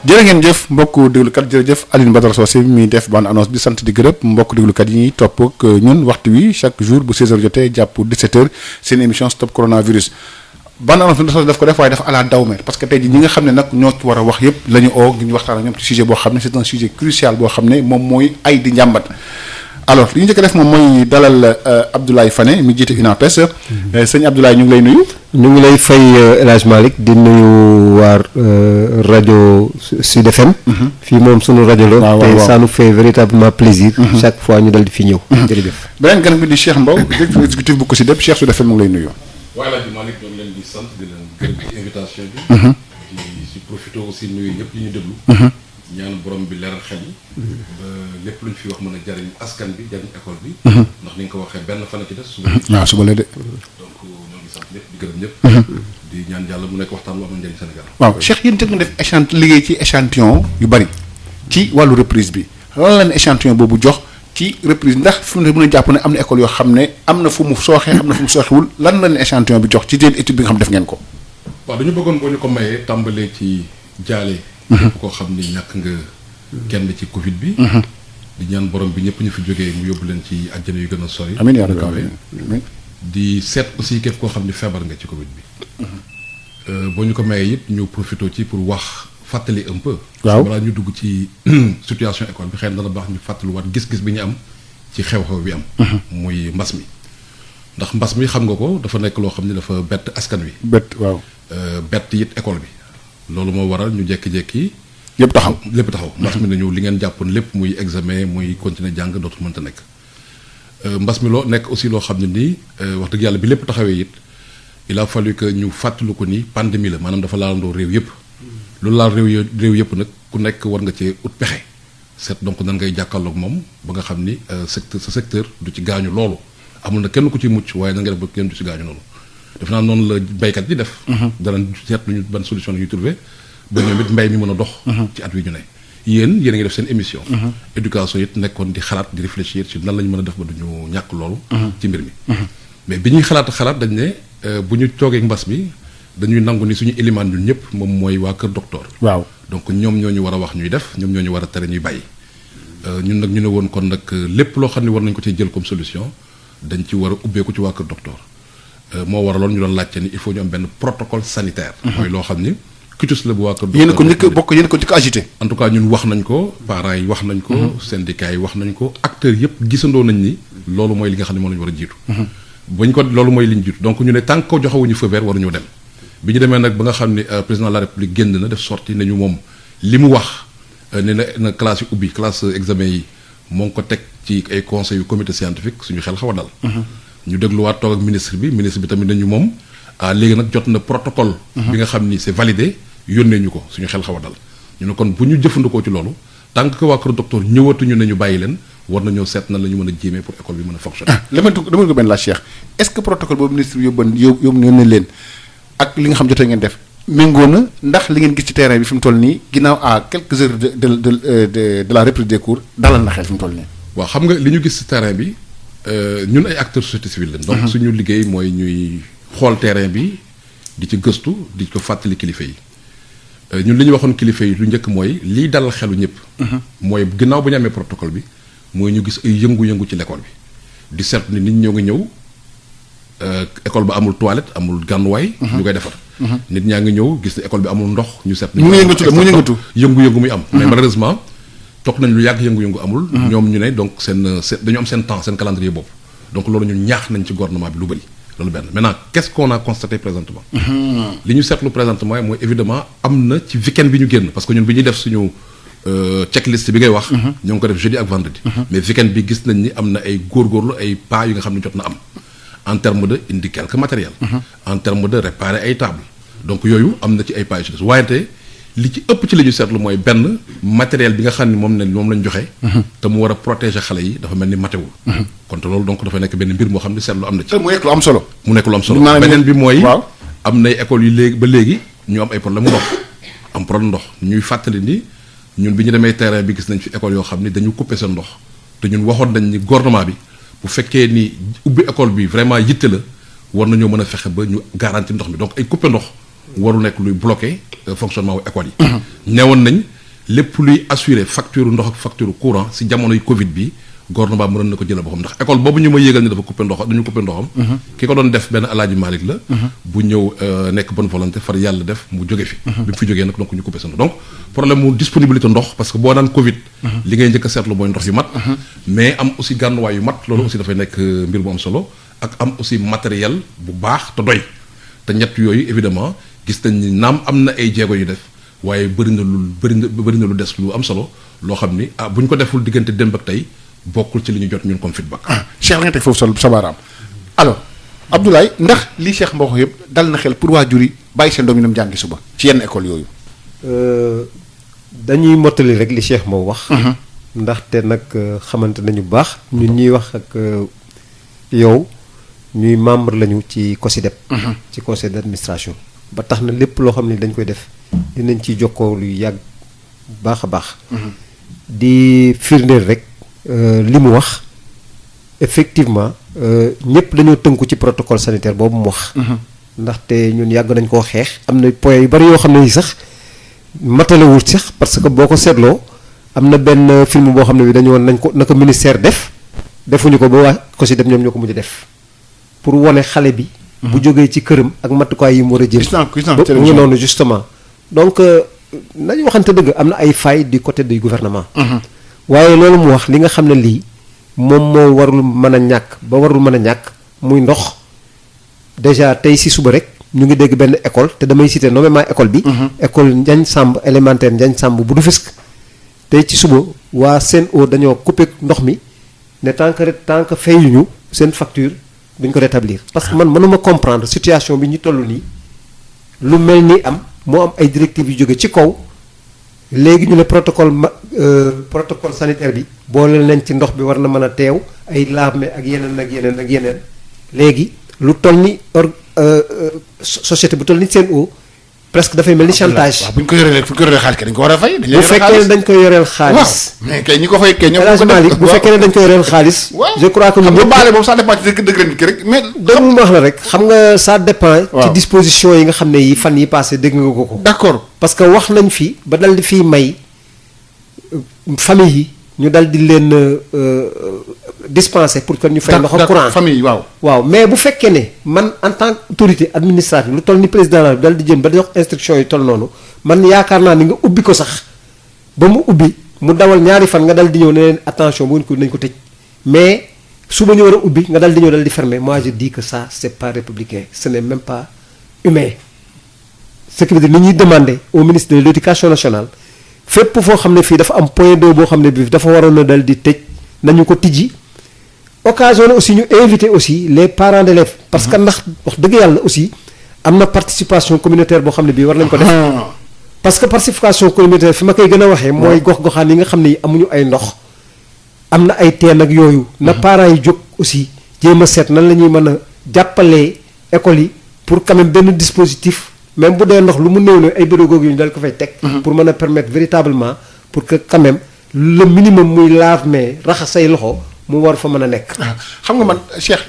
jërë ngeen jëf mbokku déglukat jërëjëf Alioune Badara Socé mi def bande annonce bi sant di gërëm mbokku déglukat yi ñuy topp ak ñun waxtu wi chaque jour bu 16h jotee jàpp 17h seen émission stop coronavirus. bande annonce bi daf ko def waaye dafa ala dawme parce que tey jii ñi nga xam ne nag ñoo ci war a wax yëpp la ñu oo ñu waxtaan ak ñoom ci sujet boo xam ne c'est un sujet crucial boo xam ne moom mooy ay di njàmbat. alors li ñu njëkk a def moom mooy dalal Abdoulaye Fane mi jiite UNAPES. sëñ Abdoulaye ñu ngi lay nuyu. ñu ngi lay fay El Hadj Malick di nuyu waa rajo Sud FM. fii moom sunu rajo la. waaw te ça nous fait véritablement plaisir. chaque fois ñu dal di fi ñëw. jërëjëf. beneen gan bi di Cheikh Mbow directeur exécutif bu COSYDEP Cheikh Sud FM mu ngi lay nuyu. waaye El Hadj Malick ñoo ngi leen di sant di leen gërëm ci invitation bi. di si profité aussi nuyu ñëpp yi ñu déglu. ñaan borom bi leeral xel yi. ba lépp lu ñu fi wax mën a jariñ askan bi jariñ école bi. ndax ni nga ko waxee benn fan ci des suba. waaw suba la de. donc ñoo ngi sant ñëpp di gërëm ñëpp. di ñaan yàlla mu nekk waxtaan bu am njëriñ Sénégal. waaw Cheikh yéen teg nga def liggéey ci échantillon yu bari ci wàllu reprise bi lan la ne échantillon boobu jox ci reprise ndax fi mu ne mën a jàpp ne am na école yoo xam ne am na fu mu sooxee am na fu mu sooxewul lan la ne échantillon bi jox ci seen étude bi nga xam def ngeen ko. waaw dañu bëggoon boo ñu ko mayee tàmbalee ci jaale. képp koo xam ni ñàkk nga kenn ci Covid bi. di ñaan borom bi ñëpp ñu fi jógee mu yóbbu leen ci àjjana yu gën a sori. amiin yaa rabbi amiin. di seet aussi képp koo xam ni feebar nga ci Covid bi. boo ñu ko mayee it ñu profité ci pour wax fàttali un peu. waaw balaa ñu dugg ci situation école bi xëy na dana baax ñu fàttaliwaat gis-gis bi ñu am ci xew-xew bi am. muy mbas mi. ndax mbas mi xam nga ko dafa nekk loo xam ni dafa bett askan wi. bett waaw. bett it école bi. loolu moo waral ñu jékki-jékki. lépp taxaw mbas mi nañu li ngeen jàppoon lépp muy examen muy continuer jàng dootul mënta nekk. mbas mi loo nekk aussi loo xam ne nii wax dëgg yàlla bi lépp taxawee it il a fallu que ñu fàttalu ko ni pandémie la maanaam dafa laalandoo réew yëpp. loolu laal réew yëpp nag ku nekk war nga cee ut pexe seet donc nan ngay jàkkaarloog moom ba nga xam ni sa secteur du ci gaañu loolu amul na kenn ku ci mucc waaye na nga def ba kenn du ci gaañu noonu. def naa noonu la baykat yi def. danañ seet lu ñu ban solution la ñuy trouvé ba ñoom it mbay mi mën a dox. ci at wi ñu ne yéen a ngi def seen émission. éducation it nekkoon di xalaat di réfléchir ci nan la ñu mën a def ba du ñu ñàkk loolu. ci mbir mi. mais bi ñuy xalaat dañ ne bu ñu toogee mbas mi dañuy nangu ni suñu élimaan ñun ñëpp moom mooy waa kër docteur. waaw donc ñoom ñoo ñu war a wax ñuy def ñoom ñoo ñu war a tere ñuy bàyyi. ñun nag ñu ne woon kon nag lépp loo xam ne war nañ ko ci jël comme solution dañ ci war a ubbeeku ci waa kër docteur. moo waraloon ñu doon laajte ni il faut ñu am benn protocole sanitaire. mooy loo xam ni cutus la bu waa kër docteur. yéen ko njëkk agité. en tout cas ñun wax nañ ko parents yi wax nañ ko. syndicats yi wax nañ ko acteurs yëpp gisandoo nañ ni loolu mooy li nga xam ne moom la ñu war a jiitu. bañ ko loolu mooy li ñu jiitu donc ñu ne tant que joxewuñu feu vert waruñoo dem. bi ñu demee nag ba nga xam ne président de la république génn na def sorti nañu moom li mu wax ne na classe yu ubbi classe examen yi moo ngi ko teg ci ay conseils yu comité scientifique suñu xel xaw a dal. ñu dégluwaat toog ak ministre bi tamit nañu moom léegi nag jot na protocole. bi nga xam ni c'est validé yónnee ñu ko suñu xel xaw a dal. ñu ne kon bu ñu jëfandikoo ci loolu tant que waa kër docteur ñëwatuñu ne ñu bàyyi leen war nañoo seet na la ñu mën a jéemee pour école bi mën a fonctionner. dama ko benn la Cheikh est-ce que protocole boobu ministre bi yóbbu leen ak li nga xam jotee ngeen def méngoo na ndax li ngeen gis ci terrain bi fi mu toll nii ginnaaw à quelques heures de la reprise des cours dalal na xel fi mu toll nii. waaw xam nga li ñu gis ci terrain bi ñun ay acteurs société civile lañ. donc suñu liggéey mooy ñuy xool terrain bi di ci gëstu di ko fàttali kilifa yi ñun li ñu waxoon kilifa yi lu njëkk mooy liy dalal xelu ñëpp. mooy ginnaaw bu ñu amee protocole bi mooy ñu gis ay yëngu-yëngu ci l'école bi di seetlu ni nit ñoo ngi ñëw. école ba amul toilette amul gànnuwaay. ñu koy defar. nit ñaa ngi ñëw gis ne école bi amul ndox ñu seet. mu yëngatu yëngu-yëngu muy am. mais malheureusement toog nañ lu yàgg yëngu-yëngu amul. ñoom ñu ne donc dañu am seen temps seen calendrier bopp. donc loolu ñun ñaax nañ ci gouvernement bi lu bëri loolu benn maintenant qu'est-ce qu'on a constaté présentement. li ñu seetlu présentement mooy évidemment am na ci week-end bi ñu génn parce que ñun bi ñuy def suñu checklist bi ngay wax. ñoo ngi ko def jeudi ak vendredi. mais week-end bi gis nañ ni am na ay góorgóorlu ay pas yu nga xam ne jot na am. en terme de indi quelques matériels. en terme de réparer ay tables. donc yooyu am na ci ay pas yu ci des waaye li ci ëpp ci li ñu seetlu mooy benn matériel bi nga xam ne moom lañ joxe. te mu war a protéger xale yi dafa mel ni matewul. kon te loolu donc dafa nekk benn mbir moo xam ne seetlu am na ci. mu nekk lu am solo. beneen bi mooy. am nay écoles yu ba léegi ñu am ay problème ndox ñuy fàttali ni ñun bi ñu demee terrain bi gis nañ fi école yoo xam ni dañu couper seen ndox te ñun waxoon nañ ni gouvernement bi. bu fekkee ni ubbi école bi vraiment yitte la war nañoo mën a fexe ba ñu garanti ndox mi donc ay coupé ndox waru nekk luy bloqué fonctionnement wu école yi. neewoon nañ lépp luy assurer facture ndox ak facture courant si jamonoy Covid bi gouvernement mënoon na ko jëlal boppam ndax école boobu ñu ma yéegal ni dafa coupé ndox dañu coupé ndoxam. ki ko doon def benn Alaaji Malick la. bu ñëw nekk bonne volonté far yàlla def mu jóge fi. bi mu fi jógee nag donc ñu coupé sa ndox donc problème mu disponibilité ndox parce que boo naan Covid. li ngay njëkk a seetlu mooy ndox yu mat. mais am aussi gànnuwaay yu mat. loolu aussi dafay nekk mbir bu am solo ak am aussi matériel bu baax te doy te ñett yooyu évidemment gis nañ ni naam am na ay jéego yu def waaye bëri na lu des lu am solo loo xam ni bu ñu ko deful diggante démb ak tey bokkul ci li ñu jot ñun comme feedback. Cheikh la nga teg foofu sa baaraam alors Abdoulaye ndax lii Cheikh Mbow yëpp dal na xel pour waajur yi bàyyi seen doom yi dem jàngi suba ci yenn école yooyu. dañuy mottali rek li Cheikh Mbow wax. ndaxte nag xamante nañu bu baax ñun ñuy wax ak yow ñuy membre lañu ci COSYDEP. ci conseil d'administration. ba tax na lépp loo xam ne dañ koy def dinañ ciy jokkoo lu yàgg baax a baax. di firndeel rek. li mu wax effectivement ñëpp dañoo tënku ci protocole sanitaire boobu mu wax. ndaxte ñun yàgg nañ koo xeex am na point yu bari yoo xam ne yi sax matalewul sax parce que boo ko seetloo am na benn film boo xam ne bi dañu woon nañ ko na ko ministère defuñu ko ba waa COSYDEP ñoom ñoo ko mujj def pour wane xale bi. bu jógee ci këram ak matukaay yi mu war a jël. gis naa mu ngi noonu justement donc nañu waxante dëgg am na ay failles du côté du gouvernement. waaye loolu mu wax li nga xam ne lii moom moo warul mën a ñàkk ba warul mën a ñàkk muy ndox déjà tey si suba rek ñu ngi dégg benn école te damay citer nommément école bi. école Ndiagne Samb élémentaire Ndiagne Samb bu Rufisque tey ci suba waa Sen'Eau dañoo coupé ndox mi ne tant que fayuñu seen facture duñ ko rétablir. parce que man mënuma comprendre situation bi ñu toll nii lu mel ni am moo am ay directives yu jóge ci kaw. léegi ñu ne protocole sanitaire bi boole leen ci ndox bi war na mën a teew ay laabme ak yeneen léegi lu toll ni société bu toll ni Sen'Eau presque dafay mel ni chantage. waaw bu ñu ko yoree xaalis dañ ko war a fay. bu fekkee ne dañ koy yoreel xaalis. mais kay ñi ko fay kay ñoom bu fekkee ne dañ koy yoreel xaalis. je crois que xam nga baale moom ça dépend ci dëgg nit ki rek mais. déglu ma wax la rek xam nga ça dépend. ci disposition yi nga xam ne yi fan yi passé dégg nga ko. d'accord parce que wax nañ fi ba dal di fiy may famille yi ñu dal di leen dispenser pour que ñu fay ndox ak courant famille waaw mais bu fekkee ne man en tant qu'autorité administrative lu toll ni président la dal di jëm ba di jox instruction yi toll noonu man yaakaar naa ni nga ubbi ko sax ba mu ubbi mu dawal ñaari fan nga dal di ñëw ne leen attention bu nañ ko tëj mais suba ñu war a ubbi nga dal di ñëw dal di fermer moi je dis que ça c'est pas républicain ce n'est même pas humain. ce qui veut dire ni ñuy demander au ministre de l'éducation nationale fépp foo xam ne fii dafa am point d'eau boo xam ne bii dafa waroon a dal di tëj nañu ko tijji occasion la aussi ñu inviter aussi les parents d'élèves parce que ndax wax dëgg yàlla aussi am na participation communautaire boo xam ne bii war nañ ko def parce que participation communautaire fi ma koy gën a waxee mooy gox-goxaan yi nga xam ne yi amuñu ay ndox am na ay teen ak yooyu na parents yi jóg aussi jéem a seet nan la ñuy mën a jàppalee écoles yi pour quand même benn dispositif même bu dee ndox lu mu néew ay bérégoog yu ñu dal ko fay teg pour mën a permettre véritablement pour que quand même le minimum muy lave-mains raxas say loxo mu war fa mën a nekk. xam nga man Cheikh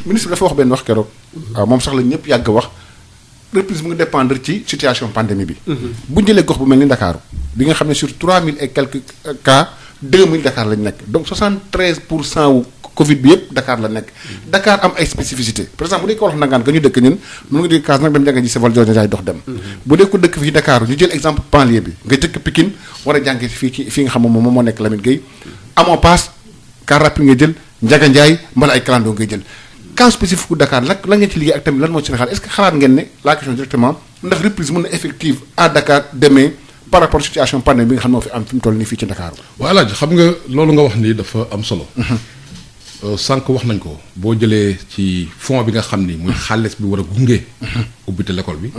ministre dafa wax benn wax keroog. waaw moom sax la ñëpp yàgg wax reprise mu ngi dépendre ci situation pandémie bi. bu ñu jëlee gox bu mel ni Dakar bi nga xam ne sur 3000 et quelques cas 2000 Dakar lañ nekk donc 73% wu Covid bi yëpp Dakar la nekk. Dakar am ay spécificité par exemple bu dee ko wax nangaan nga ñu dëkk ñun mën nga di kaas nag dem jànge ji sa vol jooju jaay dox dem. bu dee ko dëkk fii Dakar ñu jël exemple banlieue bi nga dëkk Pikine war a jànge fii nga xam moom moo nekk Lamine Gueye amoo paas car rapide nga jël Ndiaga Ndiaye mbala ay clando ngay jël cas spécifique bu Dakar lan ngeen ci liggéey ak tamit lan moo ci xalaat est-ce que xalaat ngeen ne la question directement ndax reprise mën na effective à Dakar demain par rapport situation pandémie bi nga xam ne moo fi am fi mu toll nii fii ci Dakar. voilà xam nga loolu nga wax ni dafa am solo. sànq wax nañ ko boo jëlee ci fond bi nga xam ni muy xaalis bi war a gunge. ubbite l'école bi.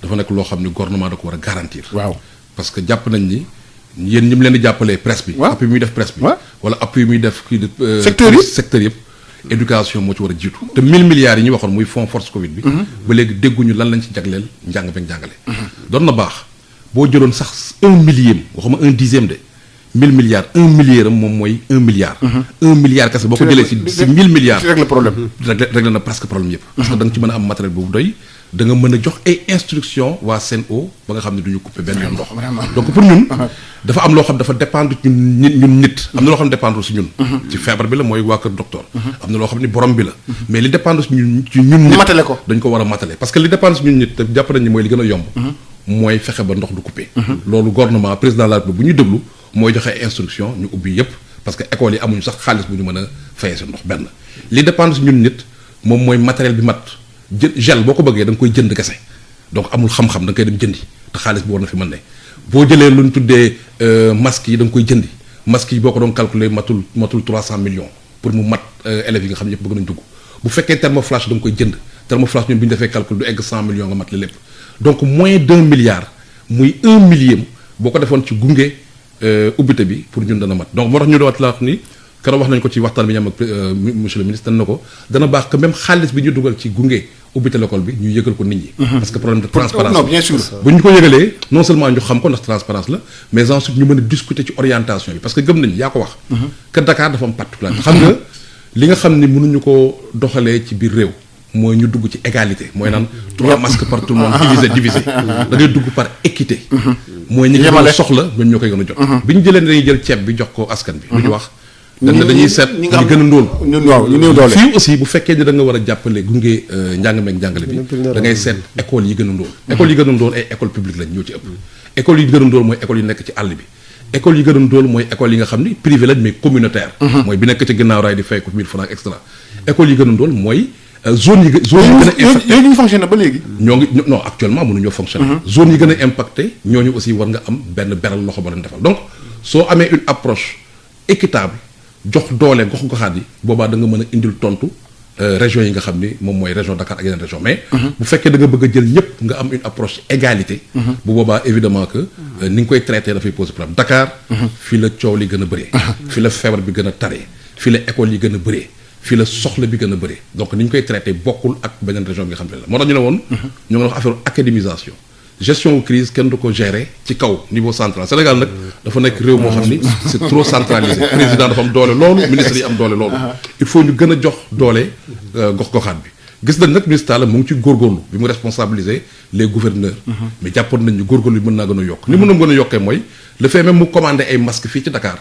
dafa nekk loo xam ni gouvernement da ko war a garantir. waaw parce que jàpp nañ ni yéen ñi mu leen di jàppalee presse bi. appui muy def presse bi. wala appui muy def kii de. secteur yëpp éducation moo ci war a jiitu. te 1000 milliards yi ñu waxoon muy fonds force Covid bi. ba léegi dégguñu lan lañ ci jagleel njàng beeg njàngale. doon na baax boo jëloon sax 1 millième waxuma 1/10 de 1000 milliards 1 milliard am moom mooy 1 milliard. 1 milliard kese boo ko jëlee si 1000 milliards. règle problème. réglé na presque problème yëpp. parce que da nga ci mën a am matériel boobu doy da nga mën a jox ay instructions waa Sen'Eau ba nga xam ne du ñu couper benn yoon ndox. donc pour ñun dafa am loo xam dafa dépendre ci ñun nit. am na loo xam ne dépendre si ñun. ci feebar bi la mooy waa kër docteur. am na loo xam ne borom bi la. mais li dépendre si ñun nit. matale ko dañ ko war a matale parce que li dépendre si ñun nit te jàpp nañ ni mooy li gën a yomb. mooy fexe ba ndox du couper. loolu gouvernement président de la République bu ñu déglu mooy joxe instruction ñu ubbi yépp parce que école yi amuñu sax xaalis bu ñu mën a fayee si ndox benn. li dépendre si ñun nit moom mooy matériel bi mat gel boo ko bëggee da nga koy jënd kese donc amul xam-xam da nga koy dem jëndi te xaalis bi war na fi mën ne boo jëlee lu ñu tuddee masques yi da nga koy jëndi masques yi boo ko doon calculer matul 300 millions pour mu mat élèves yi nga xam ne yëpp bëgg nañ dugg bu fekkee thermoflash da nga koy jënd thermoflash ñun bu ñu defee calcul du egg 100 millions nga mat la lépp donc moins d'1 milliard muy 1 millième boo ko defoon ci gunge ubbite bi pour ñun dana mat donc moo tax ñu doon wax ni keroog wax nañ ko ci waxtaan bi ñu am ak monsieur le ministre na ko dana baax que même xaalis bi ñu dugal ci gunge ubbite l'école bi ñu yëgal ko nit ñi. parce que problème de transparence non bien sûr. bu ñu ko yëgalee non seulement ñu xam ko ndax transparence la mais ensuite ñu mën a discuter ci orientation bi parce que gëm nañu yaa ko wax. que Dakar dafa am particularité xam nga li nga xam ni mënuñu ko doxalee ci biir réew. mooy ñu dugg ci égalité mooy naan 3 masques par tout le monde divisé da ngay dugg par équité. mooy ñi gën a soxla ñoom ñoo koy gën a jot. bi ñu jëlee dañuy jël ceeb bi jox ko askan bi. lu ñu wax. dañuy seet ñi gën a ndóol. waaw ñu néew doole. fii aussi bu fekkee ni da nga war a jàppale gunge njàng meeg njàngale bi da ngay seet école yi gën a ndóol. école yi gën a ndóol ay école publique lañ ñoo ci ëpp. école yi gën a ndóol mooy école yi nekk ci àll bi. école yi gën a ndóol mooy école yi nga xam ni privé lañ mais communautaire. mooy bi nekk ci ginnaaw raay di fay ko 1000 francs extra. école yi gën a ndóol mooy zone yi gën a impacté yooyu ñu fonctionné ba léegi. ñoo ngi non actuellement mënuñoo fonctionner. zone yi gën a impacté ñooñu aussi war nga am benn beral loxo ba leen defal donc soo amee une approche équitable jox doole gox-goxaat yi boobaa da nga mën a indil tontu région yi nga xam ni moom mooy région Dakar ak yeneen région mais bu fekkee da nga bëgg a jël ñëpp nga am une approche égalité bu boobaa évidemment que ni nga koy traité dafay poser problème Dakar fii la coow li gën a bëree fii la feebar bi gën a taree fii la école yi gën a bëree fii la soxla bi gën a bëree donc ni ñu koy traité bokkul ak beneen région bi nga xam ne la moo tax ñu ne woon ñu ngi wax affaire académisation gestion crise kenn du ko gérer ci kaw niveau central Sénégal nag dafa nekk réew moo xam ni c'est trop centralisé président dafa am doole loolu ministre yi am doole loolu il faut ñu gën a jox doole gox-goxaat bi gis nañ nag ministre Talla mu ngi ci góorgóorlu bi mu responsabiliser les gouverneurs mais jàppoon nañ ñu góorgóorlu bi mën naa gën a yokk ni mën na gën a yokkee mooy le fait même mu commandé ay masques fii ci Dakar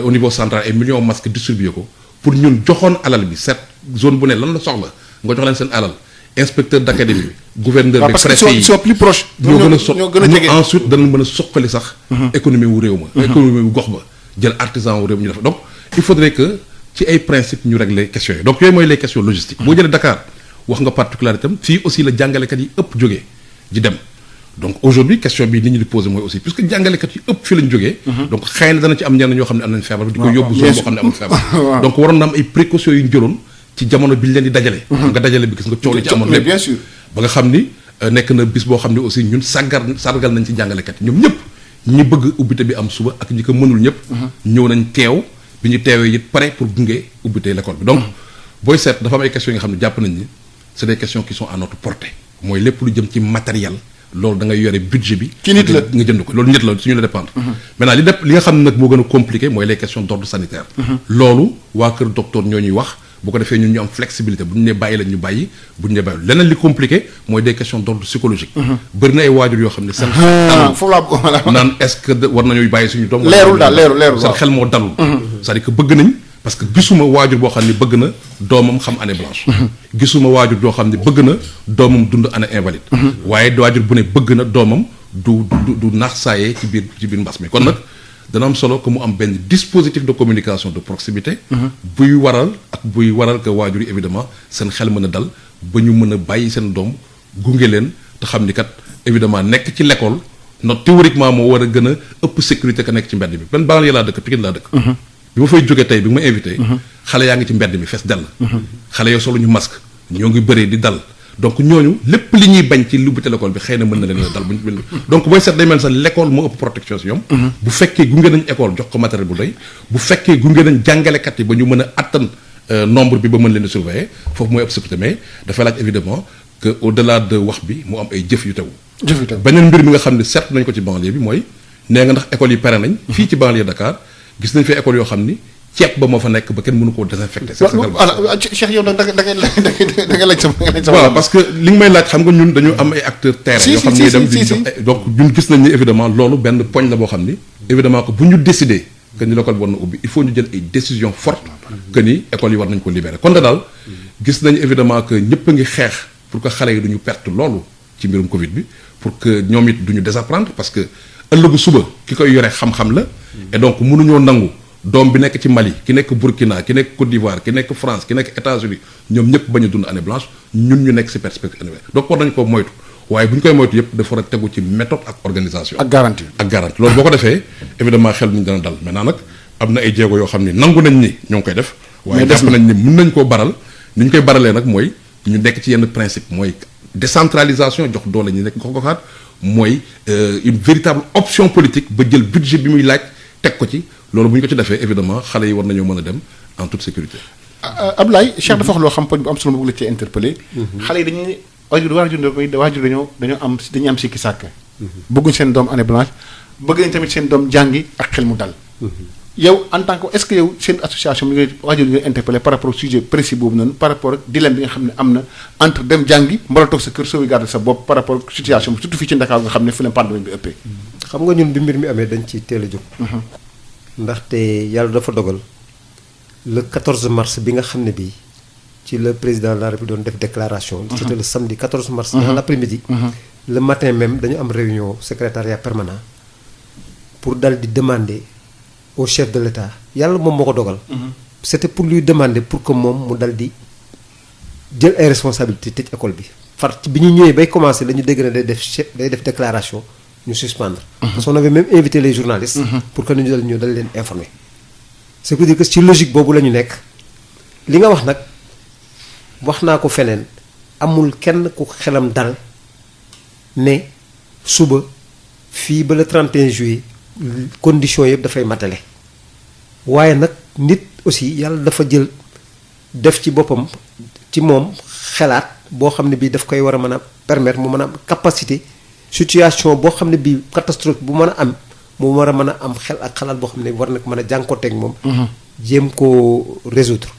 au niveau central ay millions masques distribué ko pour ñun joxoon alal bi cette zone bu ne lan la soxla nga jox leen seen alal inspecteur d'académie bi gouverneur bi préfet yi sont plus proches ñoo gën a jege ensuite danañ mën a suqali sax économie wu réew ma économie wu gox ba jël artisan wu réew ñu def donc il faudrait que ci ay principe ñu régler questions yi donc yooyu mooy les questions logistiques boo jëlee Dakar wax nga particularité am fii aussi la jàngalekat yi ëpp jógee ji dem donc aujourd'hui question bi nit ñi di poser mooy aussi puisque jàngalekat yi ëpp fii lañ jógee donc xëy na dana ci am ñenn ñoo xam ne am nañ feebar bi di ko yóbbu zone boo xam ne amul feebar donc waroon na am ay précautions yu ñu jëloon ci jamono bi ñu leen di dajale nga dajale bi gis nga coow li ci amoon lépp bien sûr ba nga xam ni nekk na bis boo xam ne aussi ñun sargal nañ ci jàngalekat yi ñoom ñëpp ñi bëgg ubbite bi am suba ak ñi ko mënul ñëpp ñëw nañ teew bi ñu teewee it pare pour gunge ubbite l'école bi donc booy seet dafa am ay questions yi nga xam ne jàpp nañ ni c'est des questions qui sont à notre portée mooy lépp lu jëm ci matériel loolu da ngay yore budget bi ci nit la nga jënd ko loolu nit la suñu la dépendre maintenant li nga xam ne nag moo gën a compliqué mooy les questions d'ordre sanitaire loolu waa kër docteur ñoo ñuy wax bu ko defee ñun ñu am flexibilité bu ñu nee bàyyi la ñu bàyyi bu ñu nee bàyyi leneen li compliqué mooy des questions d'ordre psychologique bëri na ay waajur yoo xam ne seen foofu laa naan est-ce que war nañuy bàyyi suñu doom leerul daal leerul seen xel moo dalul c'est-à-dire que bëgg nañ parce que gisuma waajur boo xam ne bëgg na doomam xam année blanche gisuma waajur boo xam ne bëgg na doomam dund année invalide waaye waajur bu ne bëgg na doomam du naax saayee ci biir mbas mi kon nag dana am solo que mu am benn dispositif de communication de proximité buy waral que waajur yi évidemment seen xel mën a dal ba ñu mën a bàyyi seen doom gunge leen te xam ni kat évidemment nekk ci l'école not théoriquement moo war a gën a ëpp sécurité que nekk ci mbedd mi benn banlieue laa dëkk Pikine laa dëkk bi ma fay jógee tey bi ma invité xale yaa ngi ci mbedd mi fees dell xale yoo solo ñu masque ñoo ngi bëree di dal donc ñooñu lépp li ñuy bañ ci lubbite l'école bi xëy na mën na leen dal buñ donc booy seet day mel sax l'école moo ëpp protection si ñoom bu fekkee gunge nañ école jox ko matériel bu doy bu fekkee gunge nañ jàngalekat yi ba ñu mën a attan nombre bi ba mën leen a surveiller foofu mooy ëpp sécurité mais dafay laaj évidemment que au-delà de wax bi mu am ay jëf yu tegu beneen mbir mi nga xam ne seet nañ ko ci banlieue bi mooy nee nga ndax école yi pare nañ fii ci banlieue Dakar gis nañ fi école yoo xam ni ceeb ba moo fa nekk ba kenn mënu koo désinfecté. voilà Cheikh yow nag da nga laaj sama. waaw parce que li nga may laaj xam nga ñun dañu am ay acteurs terrain. yoo xam ne dem di donc ñun gis nañ ni évidemment loolu benn poñ la boo xam ni. évidemment que bu ñu décider que ni l'école bi war na ubbi il faut ñu jël ay décisions fortes que ni école yi war nañ ko libérer kon daal gis nañu évidemment que ñëpp a ngi xeex pour que xale yi duñu perte loolu ci mbirum Covid bi pour que ñoom it duñu désapprendre parce que ëllëgu suba ki koy yore xam-xam la. et donc mënuñoo nangu doom bi nekk ci Mali ki nekk Burkina ki nekk Côte d'Ivoire ki nekk France ki nekk États-Unis ñoom ñëpp bañ a dund année blanche ñun ñu nekk ci perspective année donc war nañu ko moytu waaye bu ñu koy moytu yëpp dafa war a tegu ci méthode ak organisation. ak garantie. loolu boo ko defee évidemment xel ñu dana dal maintenant nag am na ay jéego yoo xam ni nangu nañ ni ñoo ngi koy def. waaye def nañ ni mën nañ koo baral ni ñu koy baralee nag mooy ñu nekk ci yenn principe mooy décentralisation jox doole ñi nekk gox-goxaat mooy une véritable option politique ba jël budget bi muy laaj teg ko ci loolu bu ñu ko ci defee évidemment xale yi war nañoo mën a dem en toute sécurité. Ablaye Cheikh dafa wax loo xam poñ bu am solo bëgg la cee interpellé. xale yi dañuy dañuy am sikki sàkk. bëgguñ seen doom année blanche bëgg nañ tamit seen doom jàngi ak xel mu dal. yow en tant que est-ce que yow seen association bi ngay waajur yi nga interpellé par rapport au sujet précis boobu noonu par rapport ak dilemme bi nga xam ne am na entre dem jàngi mbala toog sa kër sauvegarder sa bopp par rapport ak situation bi surtout fii ci Ndakaaru nga xam ne fi la pandémie bi ëppee. xam nga ñun bi mbir mi amee dañ ci teel a jóg. ndaxte yàlla dafa dogal le 14 mars bi nga xam ne bii ci le président de la République doon def déclaration. c'était le samedi 14 mars. dans l'après-midi. le matin même dañu am réunion secrétariat permanent pour dal di demander. au chef de l'État yàlla moom moo ko dogal. c'était pour lui demander pour que moom mu dal di jël ay responsabilités tëj école bi. far bi ñu ñëwee bay commencer la ñu dégg ne day def déclaration ñu suspendre. parce qu'on avait même invité les journalistes. pour que ñu dal leen informer. ce qui veut dire que ci logique boobu la ñu nekk li nga wax nag wax naa ko feneen amul kenn ku xelam dal ne suba fii ba le 31 juillet. conditions yëpp dafay matale waaye nag nit aussi yàlla dafa jël def ci boppam ci moom xelaat boo xam ne bii daf koy war a mën a permettre mu mën a am capacité situation boo xam ne bii catastrophe bu mën a am mu war a mën a am xel ak xalaat boo xam ne war na ko mën a jànkoonteeg moom. jéem koo résoudre.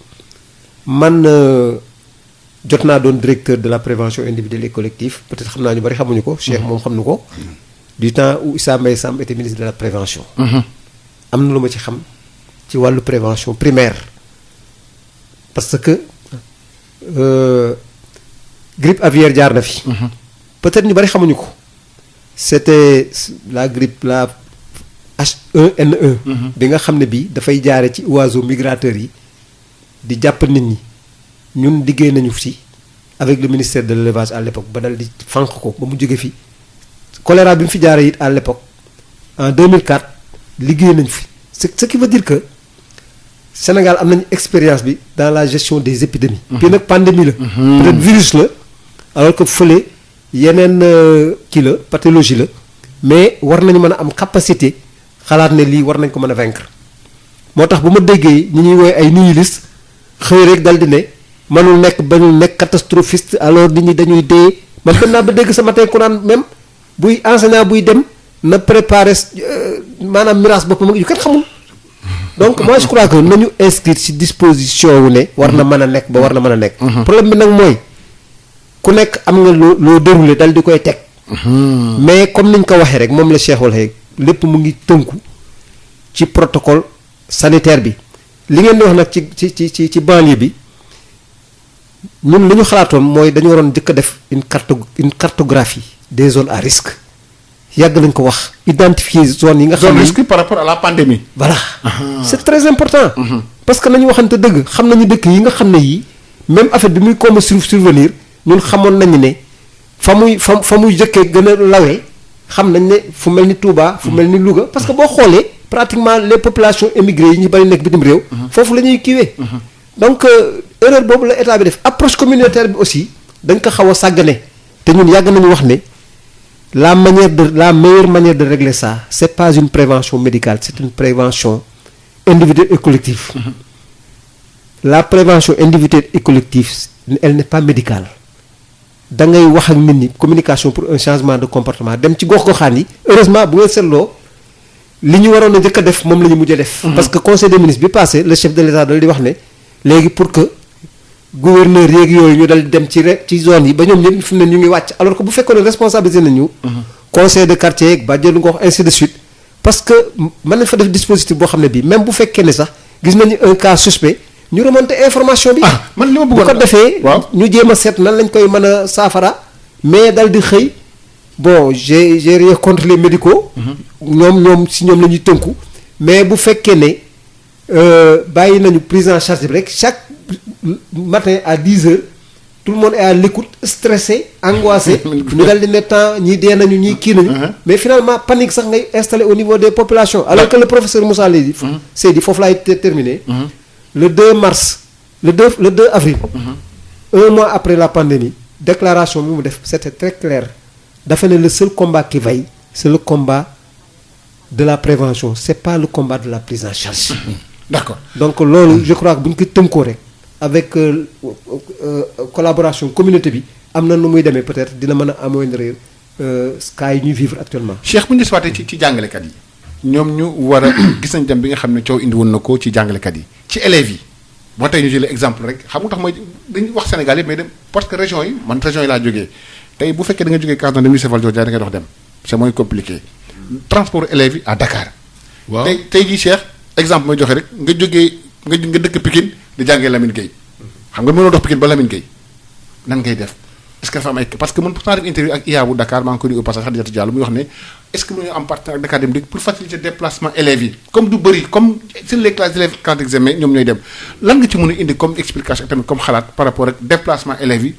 man jot naa doon directeur de la prévention individuelle et collective peut-être xam naa ñu bari xamuñu ko. Cheikh moom xam na ko. du temps où Issa Mbaye Samb était ministre de la prévention. am na lu ma ci xam ci wàllu prévention primaire parce que grippe aviaire jaar na fi. peut-être ñu bari xamuñu ko. c'était la grippe la H1N1. bi nga xam ne bii dafay jaare ci oiseaux migrateurs yi di jàpp nit ñi ñun liggéey nañu ci avec le ministère de l'élevage à l'époque ba dal di fànq ko ba mu jóge fi. choléra bi mu fi jaaree it à l'époque en 2004 liggéey nañu fi ce qui veut dire que Sénégal am nañu expérience bi dans la gestion des épidémies. puis nag pandémie la. peut-être virus la alors que fële yeneen kii la pathologie la mais war nañu mën a am capacité xalaat ne lii war nañ ko mën a vaincre moo tax bu ma déggee ñi ñuy woowee ay nihilistes xëy rek dal di ne mënul nekk bañul nekk catastrophiste alors nit ñi dañuy dee man dem naa ba dégg sama tey ku naan même. buy enseignant buy dem na préparer maanaam miraas boppam yu kenn xamul donc moi je crois que nañu inscrire ci disposition wu ne war na mën a nekk ba war na mën a nekk. problème bi nag mooy ku nekk am nga loo déroulé dal di koy teg. mais comme niñ ko waxee rek moom la Cheikh waxee lépp mu ngi tënku ci protocole sanitaire bi li ngeen di wax nag ci banlieue bi ñun li ñu xalaatoon mooy dañu waroon njëkk a def une cartographie. des zones à risque yàgg nañ ko wax identifier zones yi nga xam ne risque par rapport à la pandémie. voilà c'est très important. parce que nañu waxante dëgg xam nañu dëkk yi nga xam ne yii même affaire bi muy comme survenir ñun xamoon nañu ne fa muy jëkkee gën a lawee xam nañ ne fu mel ni Touba fu mel ni Louga parce que boo xoolee pratiquement les populations émigrées yi ñu bari nekk bitim réew. foofu la ñuy kiiwee. donc erreur boobu la état bi def approche communautaire bi aussi dañ ko xaw a sàggane te ñun yàgg nañu wax ne. la meilleure manière de régler ça c'est pas une prévention médicale c'est une prévention individuelle et collective. La prévention individuelle et collective elle n'est pas médicale da ngay wax ak nit ñi communication pour un changement de comportement dem ci gox-goxaan yi heureusement bu ngeen seetloo li ñu waroon a njëkk a def moom la ñu mujj a def. parce que conseil des ministres bi passé le chef de l'État dal di wax ne léegi pour que gouverneur yeeg yooyu ñu dal di dem ci zone yi ba ñoom ñëpp fi mu ne ñu ngi wàcc alors que bu fekkoon ne responsabilisé nañu. conseil de quartier yeeg bàjjenu gox ainsi de suite. parce que mën nañ fa def dispositif boo xam ne bii même bu fekkee ne sax gis nañu un cas suspect ñu remonter information bi. man li ma bëggoon bu ko defee. waaw ñu jéem a seet nan lañ koy mën a saafara mais dal di xëy. bon j'ai rien contre les médicaux. ñoom si ñoom la ñuy tënku. mais bu fekkee ne bàyyi nañu prise en charge bi rek chaque matin à 10 heures tout le monde est à l'écoute stressé angoissé. ñu dal di ne temps ñii dee nañu ñii kii nañu. mais finalement panique sax ngay installé au niveau des populations. alors que le professeur Moussa Seydi foofu laay terminé. le 2 mars le 2 avril. un mois après la pandémie déclaration bi mu def c'était très clair. dafa ne le seul combat qui vaille c'est le combat de la prévention c'est pas le combat de la prise en charge. d'accord donc loolu je crois que bu ñu ko tënkoo rek avec collaboration communauté bi am na nu muy demee peut-être dina mën a amoindrir cas yi ñuy vivre actuellement. Cheikh bu ñu desuwaatee ci jàngalekat yi ñoom ñu war a gis nañ dem bi nga xam ne coow indi woon na ko ci jàngalekat yi ci élèves yi boo tey ñu jëlee exemple rek xam nga tax mooy dañuy wax Sénégal yëpp mais dem parce que région yi man région yi laa jógee. tey bu fekkee da nga jógee Casamance de Moussa Valdiodio da ngay dox dem c'est moins compliqué transport élèves yi à Dakar. waaw tey jii Cheikh exemple mooy joxe rek nga jógee nga dëkk Pikine di jàngee Lamine Gueye xam nga mënoo dox Pikine ba Lamine Gueye nan ngay def est-ce que dafa am ay parce que man pourtant def interview ak IA bu Dakar maa ngi ko nuyu au passage Khadijatou Diallo muy wax ne est-ce que mënuñu am partenaire ak Dakar Dem Dikk pour faciliter déplacement élèves yi comme du bëri comme sur les classes d'élèves quand examen ñoom ñooy dem lan nga ci mën a indi comme explication ak tamit comme xalaat par rapport ak déplacement élèves yi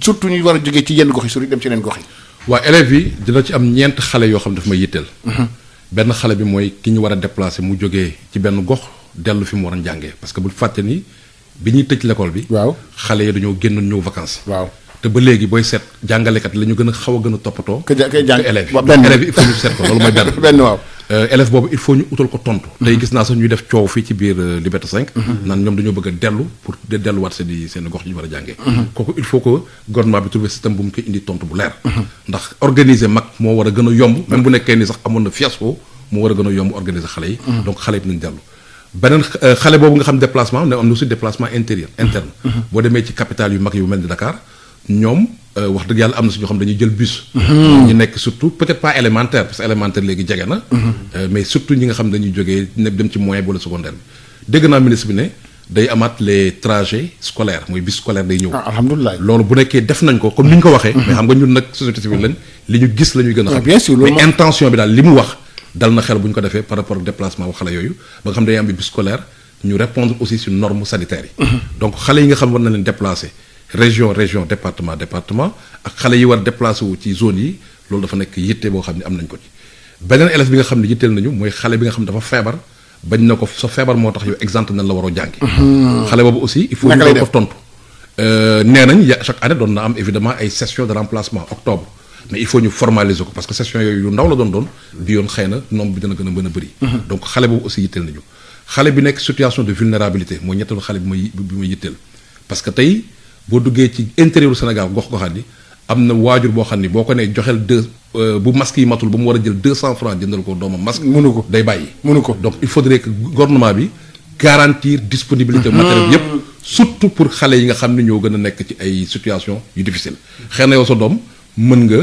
surtout ñu war a jógee ci yenn gox yi sori dem ci yeneen gox yi. waa élèves yi dina ci am ñeent xale yoo xam ne daf may yitteel. benn xale bi mooy ki ñu war a déplacer mu jógee ci benn gox dellu fi mu war a jàngee parce que bu fàtte ni bi ñuy tëj l'école bi. waaw xale yi dañoo génn ñëw vacances. waaw te ba léegi booy seet jàngalekat la ñu gën a xaw a gën a toppatoo. que jàng élèves yi benn élèves yi il faut ñu seet ko loolu mooy benn. benn waaw. élève boobu il faut ñu utal ko tontu. tey gis naa sax ñuy def coow fii ci biir Liberté 5. naan ñoom dañoo bëgg a dellu pour delluwaat seen gox yi ñu war a jàngee. kooku il faut que gouvernement bi trouver système bu mu koy indi tontu bu leer. ndax organiser mag moo war a gën a yomb. même bu nekkee ni sax amoon na fiasco moo war a gën a yomb organiser xale yi. donc xale yi nañ dellu. beneen xale boobu nga xam déplacement ne am na aussi déplacement interne. boo demee ci capitale yu mag yu mel ni Dakar ñoom wax dëgg yàlla am na si ñoo xam dañuy jël bus. ñu nekk surtout peut-être pas élémentaire parce que élémentaire léegi jege na. mais surtout ñi nga xam dañuy jógee dem ci moyen wala secondaire bi. dégg naa ministre bi ne day amaat les trajets scolaires mooy bus scolaire day ñëw. alhamdulilah loolu bu nekkee def nañ ko comme ni ñu ko waxee. mais xam nga ñun nag société civile lañ li ñu gis la ñuy gën a xam. bien sûr mais intention bi daal li mu wax dal na xel bu ñu ko defee par rapport ak déplacement wu xale yooyu ba nga xam day am bus scolaire ñu répondre aussi sur normes sanitaires yi. donc xale yi nga xam war na leen déplacer. région département ak xale yi war déplacé wu ci zone yi loolu dafa nekk yitte boo xam ne am nañ ko ci beneen élève bi nga xam ne yitteel nañu mooy xale bi nga xam ne dafa feebar bañ na ko sa feebar moo tax yow exemple nan la waroo jàngi xale boobu aussi il faut ñu ko tontu nee nañ chaque année doon na am évidemment ay session de remplacement octobre mais il faut ñu formaliser ko parce que session yooyu yu ndaw la doon bi yoon xëy na nombre bi dana gën a mën a bëri donc xale boobu aussi yitteel nañu xale bi nekk situation de vulnérabilité mooy ñetteelu xale bi ma yitteel parce que tey boo duggee ci intérieur Sénégal gox-goxaan yi am na waajur boo xam ni boo ko nee joxeel bu masque yi matul ba mu war a jël 200 francs jëndal ko doomam masque. mënu ko day bàyyi. mënu ko donc il faudrait que gouvernement bi garantir disponibilité matériel yépp surtout pour xale yi nga xam ne ñoo gën a nekk ci ay situation yu difficile xëy na yow sa doom mën nga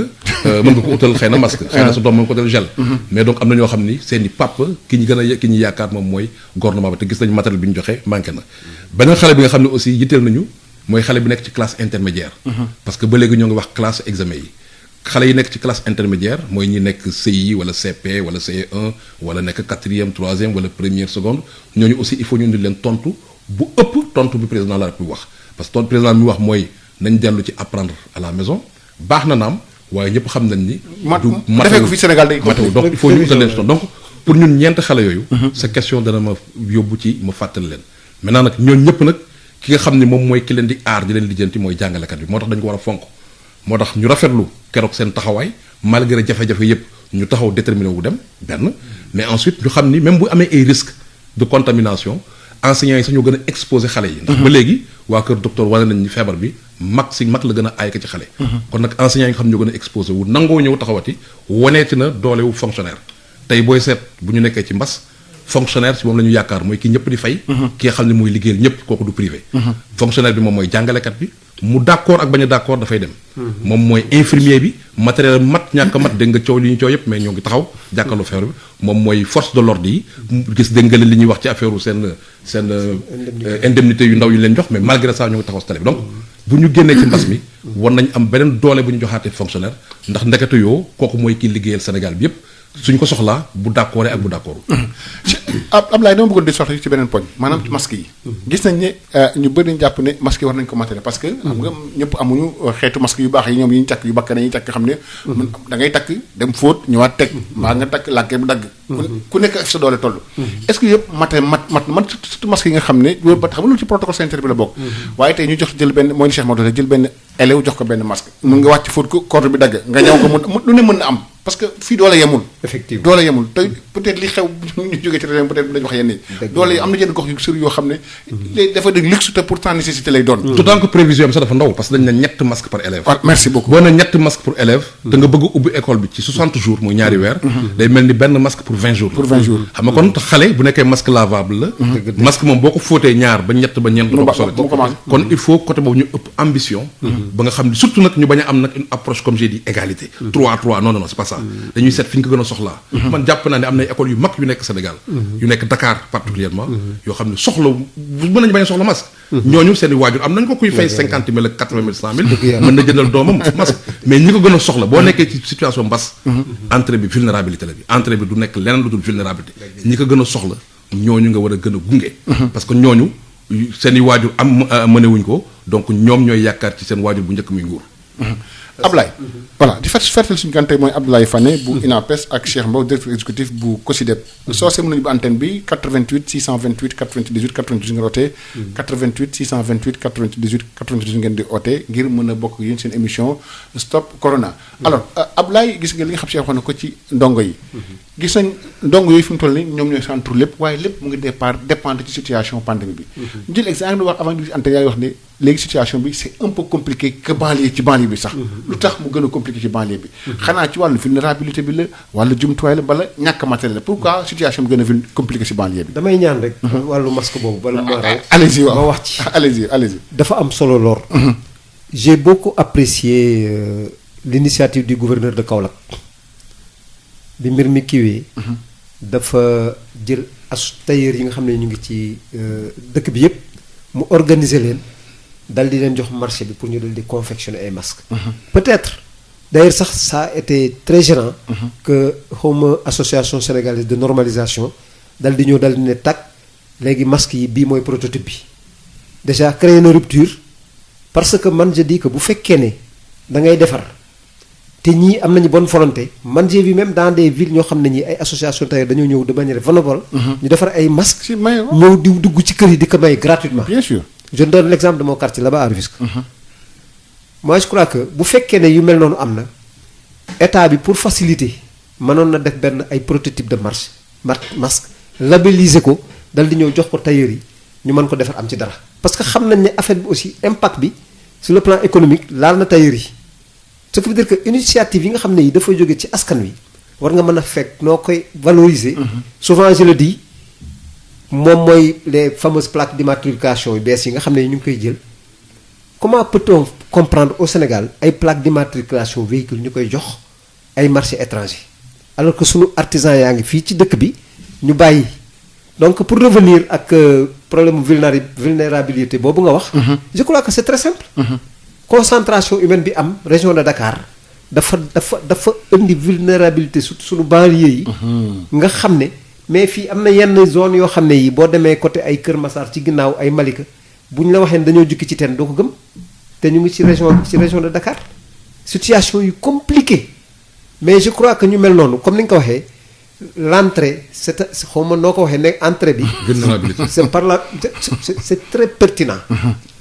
ko utal xëy na masque. xëy na sa doom mën nga ko utal gel. mais donc am na ñoo xam ni seen i papa ki ñu yaakaar moom mooy gouvernement bi te gis nañu matériel bi ñu joxe manqué na. beneen xale bi nga xam ne aussi yitteel nañu. mooy xale bi nekk ci classe intermédiaire. parce que ba léegi ñoo ngi wax classe examen yi xale yi nekk ci classe intermédiaire mooy ñi nekk CI wala CP wala CE1 wala nekk 4e 3e wala première seconde ñooñu aussi il faut ñu indi leen tontu bu ëpp tontu bi président de la République wax parce que président mi wax mooy nañ dellu ci apprendre à la maison baax na naam waaye ñëpp xam nañ ni. defee ko fi Sénégal day donc il faut ñu utal leen tontu donc pour ñun ñeent xale yooyu. sa question dana ma yóbbu ci ma fàttali leen maintenant nag ñooñu ñëpp nag. ki nga xam ne moom mooy ki leen di aar di leen lijjanti mooy jàngalekat bi moo tax dañu ko war a fonk moo tax ñu rafetlu keroog seen taxawaay malgré jafe-jafe yépp ñu taxaw déterminé wu dem benn mais ensuite ñu xam ni même bu amee ay risques de contamination enseignants yi sax ñoo gën a exposé xale yi ndax ba léegi waa kër docteur wane nañ ni feebar bi mag la gën a aay ko ci xale kon nag enseignants yi nga xam ne ñoo gën a exposé wu nangoo ñëw taxawati waneeti na doole wu fonctionnaire tey booy seet bu ñu nekkee ci mbas fonctionnaire si moom la ñu yaakaar mooy ki ñëpp di fay. ki nga xam ne mooy liggéeyal ñëpp kooku du privé. fonctionnaire bi moom mooy jàngalekat bi mu d'accord ak bañ a d'accord dafay dem. moom mooy infirmier bi matériel mat ñàkk mat dégg nga coow li ñu coow yëpp mais ñoo ngi taxaw jàkkaarloo feebar bi moom mooy force de l'ordre yi. gis dégg nga li ñuy wax ci affaire seen indemnité yu ndaw yu leen jox mais malgré ça ñoo ngi taxaw si télé bi donc bu ñu génnee ci mbas mi war nañ am beneen doole bu ñu joxaatee fonctionnaire ndax ndekete yoo kooku mooy kii liggéeyal Sénégal bi yëpp suñ ko soxlaa bu d'accord ak bu d'accord. Ablaye dama bëggoon di soxla ci beneen poñ maanaam ci masque yi. gis nañ ne ñu bëri jàpp ne masque yi war nañ ko matériel parce que. xam nga ñëpp amuñu xeetu masque yu baax yi ñoom yi ñu takk yu bakkan yi ñu takk xam ne. da ngay takk dem fóot ñëwaat teg. mbaa nga takk làkkee bu dagg. ku nekk ak sa doole toll. est-ce que yëpp mat surtout masque yi nga xam ne loolu ba xam nga loolu ci protocole sanitaire bi la bokk. waaye tey ñu jox jël benn mooy li Cheikh Maodo jël benn élève jox ko benn masque. mun nga wàcc fóot ko corde bi dagg nga ñaw ko mun lu ne mën na am parce que fii doole yemul. effectivement doole yemul te peut-être li xew ñu jógee ci réew peut-être dañu wax yenn yi. doole yi am na yenn gox yu sori yoo xam ne. dafa dëgg luxe te pourtant nécessité lay doon. d'autant que prévision bi sax dafa ndaw parce que dañ ne ñett masque par élève. merci beaucoup boo ne ñett masque pour élève. te nga bëgg a ubbi école bi ci 60 jours muy ñaari weer. day mel ni benn masque pour 20 jours. pour 20 jours xam nga kon xale bu nekkee masque lavable la. masque moom boo ko fóotee ñaar ba ñett ba ñeent. doo ko sori kon il faut côté boobu ñu ëpp ambition. ba nga xam ne surtout nag ñu bañ a am nag une approche comme j'ai dit égalité. 3-3 non c'est pas ça. dañuy seet fi ñu ko gën a soxlaa. man jàpp naa ne am na ay écoles yu mag yu nekk Sénégal. yu nekk Dakar particulièrement yoo xam ne soxla mën nañu bañ a soxla masque. ñooñu seen i waajur am nañ ko kuy fay 50 000 ak 80 000 100 000. mën na jëndal doomam masque mais ñi ko gën a soxla boo nekkee ci situation mbas. entrée bi vulnérabilité la bi entrée bi du nekk leneen lu dul vulnérabilité. ñi ko gën a soxla ñooñu nga war a gën a gunge. parce que ñooñu seen i waajur am mënewuñ ko donc ñoom ñooy yaakaar ci seen waajur bu njëkk muy nguur. Ablaye voilà di fàttali suñu kan tey mooy Abdoulaye Fane bu INAPES ak Cheikh Mbow directeur exécutif bu COSYDEP soo see mën nañu bu antenne bi 88 628 98 98 nga rootee 88 628 98 98 ngeen di ootee ngir mën a bokk yéen seen émission Stop Corona. alors Ablaye gis nga li nga xam Cheikh wax na ko ci ndongo yi gis nañ ndongo yooyu fi mu toll nii ñoom ñooy centre lépp waaye lépp mu ngi dépendre ci situation pandémie bi ñu jël exemple wax avant di antenne yaa wax ne léegi situation bi c'est un peu compliqué que banlieue ci banlieue bi sax lu tax mu gën a compliqué ci banlieue bi xanaa ci wàllu vulnérabilité bi la wàllu jumtuwaay la bala ñàkk matériel la pourquoi situation bi gën a compliqué ci banlieue bi damay ñaan rek wàllu masque boobu bala ma raw allez-y waaw ma wax ci allez-y dafa am solo lor j'ai beaucoup apprécié l'initiative du gouverneur de Kaolack bi mbir mi kiiwee dafa jël as tailleur yi nga xam ne ñu ngi ci dëkk bi yépp mu organiser leen dal di leen jox marché bi pour ñu dal di confectionner ay masques. peut-être d'ailleurs sax ça a été très gênant que xawma association sénégalaise de normalisation dal di ñëw dal di ne tag léegi masques yi bii mooy prototype bi déjà créer na rupture parce que man je dis que bu fekkee ne da ngay defar te ñii am nañu bonne volonté man j'ai vu même dans des villes ñoo xam ne ñii ay association tailleur dañoo ñëw de manière bénévole ñu defar ay masques ñëw di dugg ci kër yi di ko may gratuitement bien sûr je donne l'exemple de mon quartier là-bas à Rufisque moi je crois que bu fekkee ne yu mel noonu am na état bi pour faciliter mënoon na def benn ay prototype de masque labelliser ko dal di ñëw jox ko tailleur yi ñu mën ko defar am ci dara parce que xam nañ ne affaire bi aussi impact bi sur le plan économique laal na tailleur yi ce qui veut dire que initiative yi nga xam ne yi dafa jóge ci askan wi war nga mën a fekk noo koy valoriser souvent je le dis moom mooy les fameuses plaques d'immatriculation yu bees yi nga xam ne ñu ngi koy jël comment peut-on comprendre au Sénégal ay plaques d'immatriculation véhicule ñu koy jox ay marché étranger alors que sunu artisan yaa ngi fii ci dëkk bi ñu bàyyi donc pour revenir ak problème vulnérabilité boobu nga wax je crois que c'est très simple concentration humaine bi am région de Dakar dafa indi vulnérabilité surtout sunu banlieue yi nga xam ne mais fii am na yenn zone yoo xam ne yi boo demee côté ay Kër Massar ci ginnaaw ay Malika bu ñu la waxee dañoo jukki ci teen doo ko gëm te ñu ngi ci région de Dakar situation yu compliquée mais je crois que ñu mel noonu comme ni nga ko waxee l'entrée c'est xaw ma noo ko waxee ne entrée bi c'est par là c'est très pertinent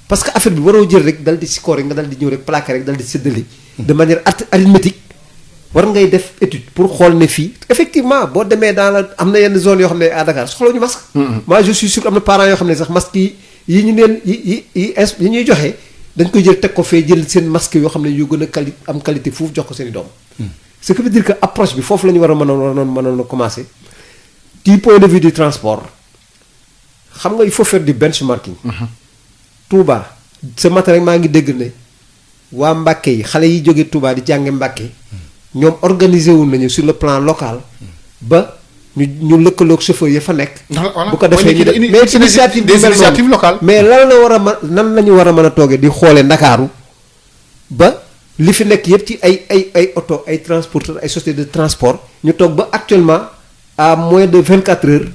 parce que affaire bi waroo jël rek dal di scorer nga dal di ñëw rek plaquer rek dal di séddale de manière arithmétique war ngay def étude pour xool ne fii effectivement boo demee dans la am na yenn zone yoo xam ne à Dakar soxla ñu masque moi je suis sûr am na parents yoo xam ne sax masque yi ñu leen yi ñuy joxe dañ koy jël teg ko fee jël seen masque yoo xam ne yu gën a am qualité foofu jox ko seen i doom ce qui veut dire que approche bi foofu la ñu war a mën a commencer du point de vue du transport xam nga il faut faire du benchmarking. Touba ce matin rek maa ngi dégg ne waa Mbàkke yi xale yi jóge Touba di jànge Mbàkke ñoom organiser wu nañu sur le plan local ba ñu lëkkaloog chauffeur ya fa nekk. bu ko defee ñu mais initiative des initiatives locales. mais lan la war a mën nan la ñu war a mën a toogee di xoolee Ndakaaru ba li fi nekk yëpp ci ay oto ay transporteurs ay sociétés de transport ñu toog ba actuellement à moins de 24 heures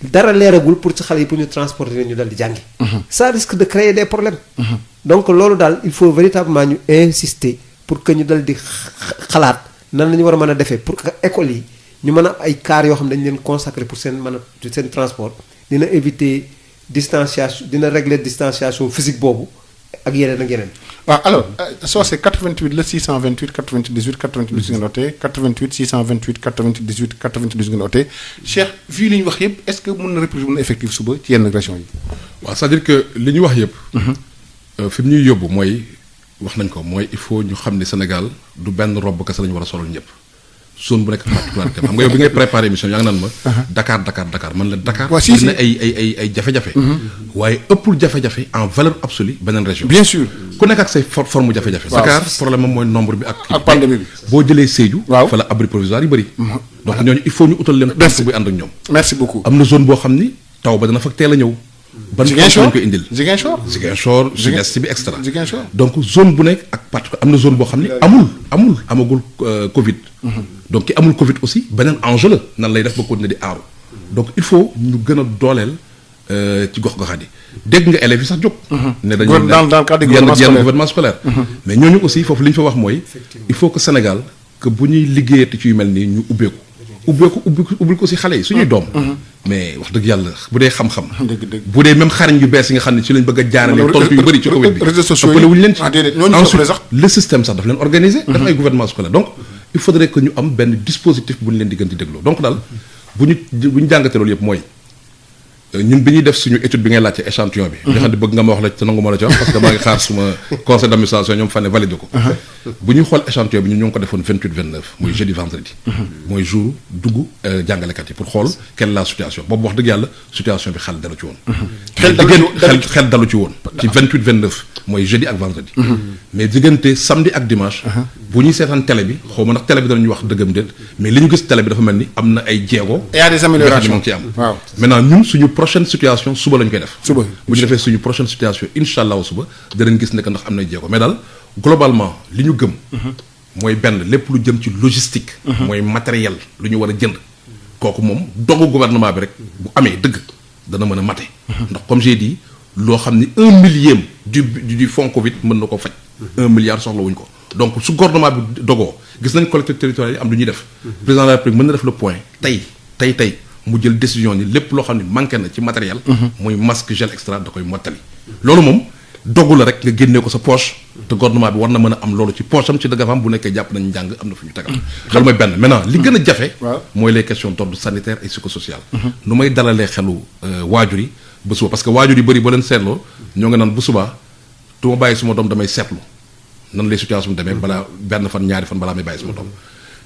dara leeragul pour ci xale yi pour ñu transporter ñu dal di jàngi. ça risque de créer des problèmes. donc loolu daal il faut véritablement ñu insister pour que ñu dal di xalaat nan la ñu war a mën a defee pour que école yi ñu mën a am ay cars yoo xam ne dañu leen consacré pour seen mën a seen transport dina éviter distanciation dina régler distanciation physique boobu ak yeneen ak yeneen. waaw alors soo c'est 88 la 628 98 98 ngeen oote 88 628 98 98 ngeen oote Cheikh vu li ñu wax yëpp est-ce que mën na reproduire effectif suba ci yenn régions yi. waaw c'est-à-dire que li ñu wax yëpp. fi mu ñuy yóbbu mooy wax nañ ko mooy il faut ñu xam ne Sénégal du benn robb kese la ñu war a solal ñëpp. zone bu nekk particularité xam nga yow bi ngay préparé émission yaa ngi naan ma. Dakar man la Dakar. waaw si dina ay jafe-jafe. waaye ëppul jafe-jafe en valeur absolue beneen région. bien sûr ku nekk ak say forme jafe-jafe. waaw Dakar problème am mooy nombre bi ak pandémie bi. boo jëlee Sédhiou. waaw fa la abri provisoire yu bëri. donc ñooñu il faut ñu utal leen. merci buy ànd ak ñoom. merci beaucoup. am na zone boo xam ni taw ba dana fa teel a ñëw. ban Ziguinchor lañ koy indil. Ziguinchor Sud-Est bi extra. Ziguinchor donc zone bu nekk ak particulier am na zone boo xam ni amagul Covid. donc ki amul Covid aussi beneen enjeu la nan lay def ba continuer di aaru. donc il faut ñu gën a dooleel ci gox-goxaat yi dégg nga élèves yi sax jóg. ne dañuy dans le cadre du gouvernement scolaire. mais ñooñu aussi foofu li ñu fa wax mooy. il faut que Sénégal que bu ñuy liggéeyati ci yu mel nii ñu ubbil ko si xale yi suñuy doom. mais wax dëgg yàlla bu dee xam-xam. bu dee même xariñ yu bees yi nga xam ne ci lañ bëgg a jaarale tontu yu bëri ci Covid bi. réseaux sociaux ëppale wuñu leen ci. ensuite sax le système sax daf leen organiser. daf ay gouvernement scolaire donc il faudrait que ñu am benn dispositif bu ñu leen di gën di dégloo donc daal bu ñu jàngatee loolu yëpp mooy ñun bi ñuy def suñu étude bi ngay laajte échantillon bi. nga xam ne bëgg nga ma wax la te nangu ma la ci wax parce que maa ngi xaar suma conseil d'administration ñoom fan ne validé ko. bu ñuy xool échantillon bi ñun ñoo ngi ko defoon 28 29 muy jeudi vendredi. mooy jour dugg jàngalekat yi pour xool quelle est la situation boobu wax dëgg yàlla situation bi xel dalu ci woon. xel dalu ci woon. ci 28 29 mooy jeudi ak vendredi. mais diggante samedi ak dimanche. bu ñuy seetaan télé bi xaw ma ndax télé bi danañu wax dëggam déet mais li ñu gis télé bi dafa mel ni am na ay jéego. y a des améliorations ci am. waaw maintenant ñun suñu prochaine situation suba la ñu koy def. suba bu ñu defee suñu prochaine situation incha allah suba danañ gis ne que ndax am na jéego mais daal globalement li ñu gëm. mooy benn lépp lu jëm ci logistique. mooy matériel lu ñu war a jënd. kooku moom dogu gouvernement bi rek bu amee dëgg dana mën a mate. ndax comme j'ai dit loo xam ni 1 millième du fonds Covid mën na ko faj. 1 milliard soxla wuñ ko donc su gouvernement bi dogoo gis nañ collectivités territoriales yi am lu ñuy def. président de la République mën na def le point tey mu jël décision ni lépp loo xam ne manqué na ci matériel. muy masque gel extra da koy mottali. loolu moom dogu la rek nga génnee ko sa poche. te gouvernement bi war na mën a am loolu ci poche am ci dëgg am bu nekkee jàpp nañu njàng am na fu ñu tegal. loolu mooy benn maintenant li gën a jafe. mooy les questions d'ordre sanitaire et psychosocial. nu may dalalee xelu waajur yi ba suba parce que waajur yu bëri boo leen seetloo ñoo nga naan bu subaa du ma bàyyi suma doom damay seetlu nan lay situation demee balaa benn fan ñaari fan balaa may bàyyi suma doom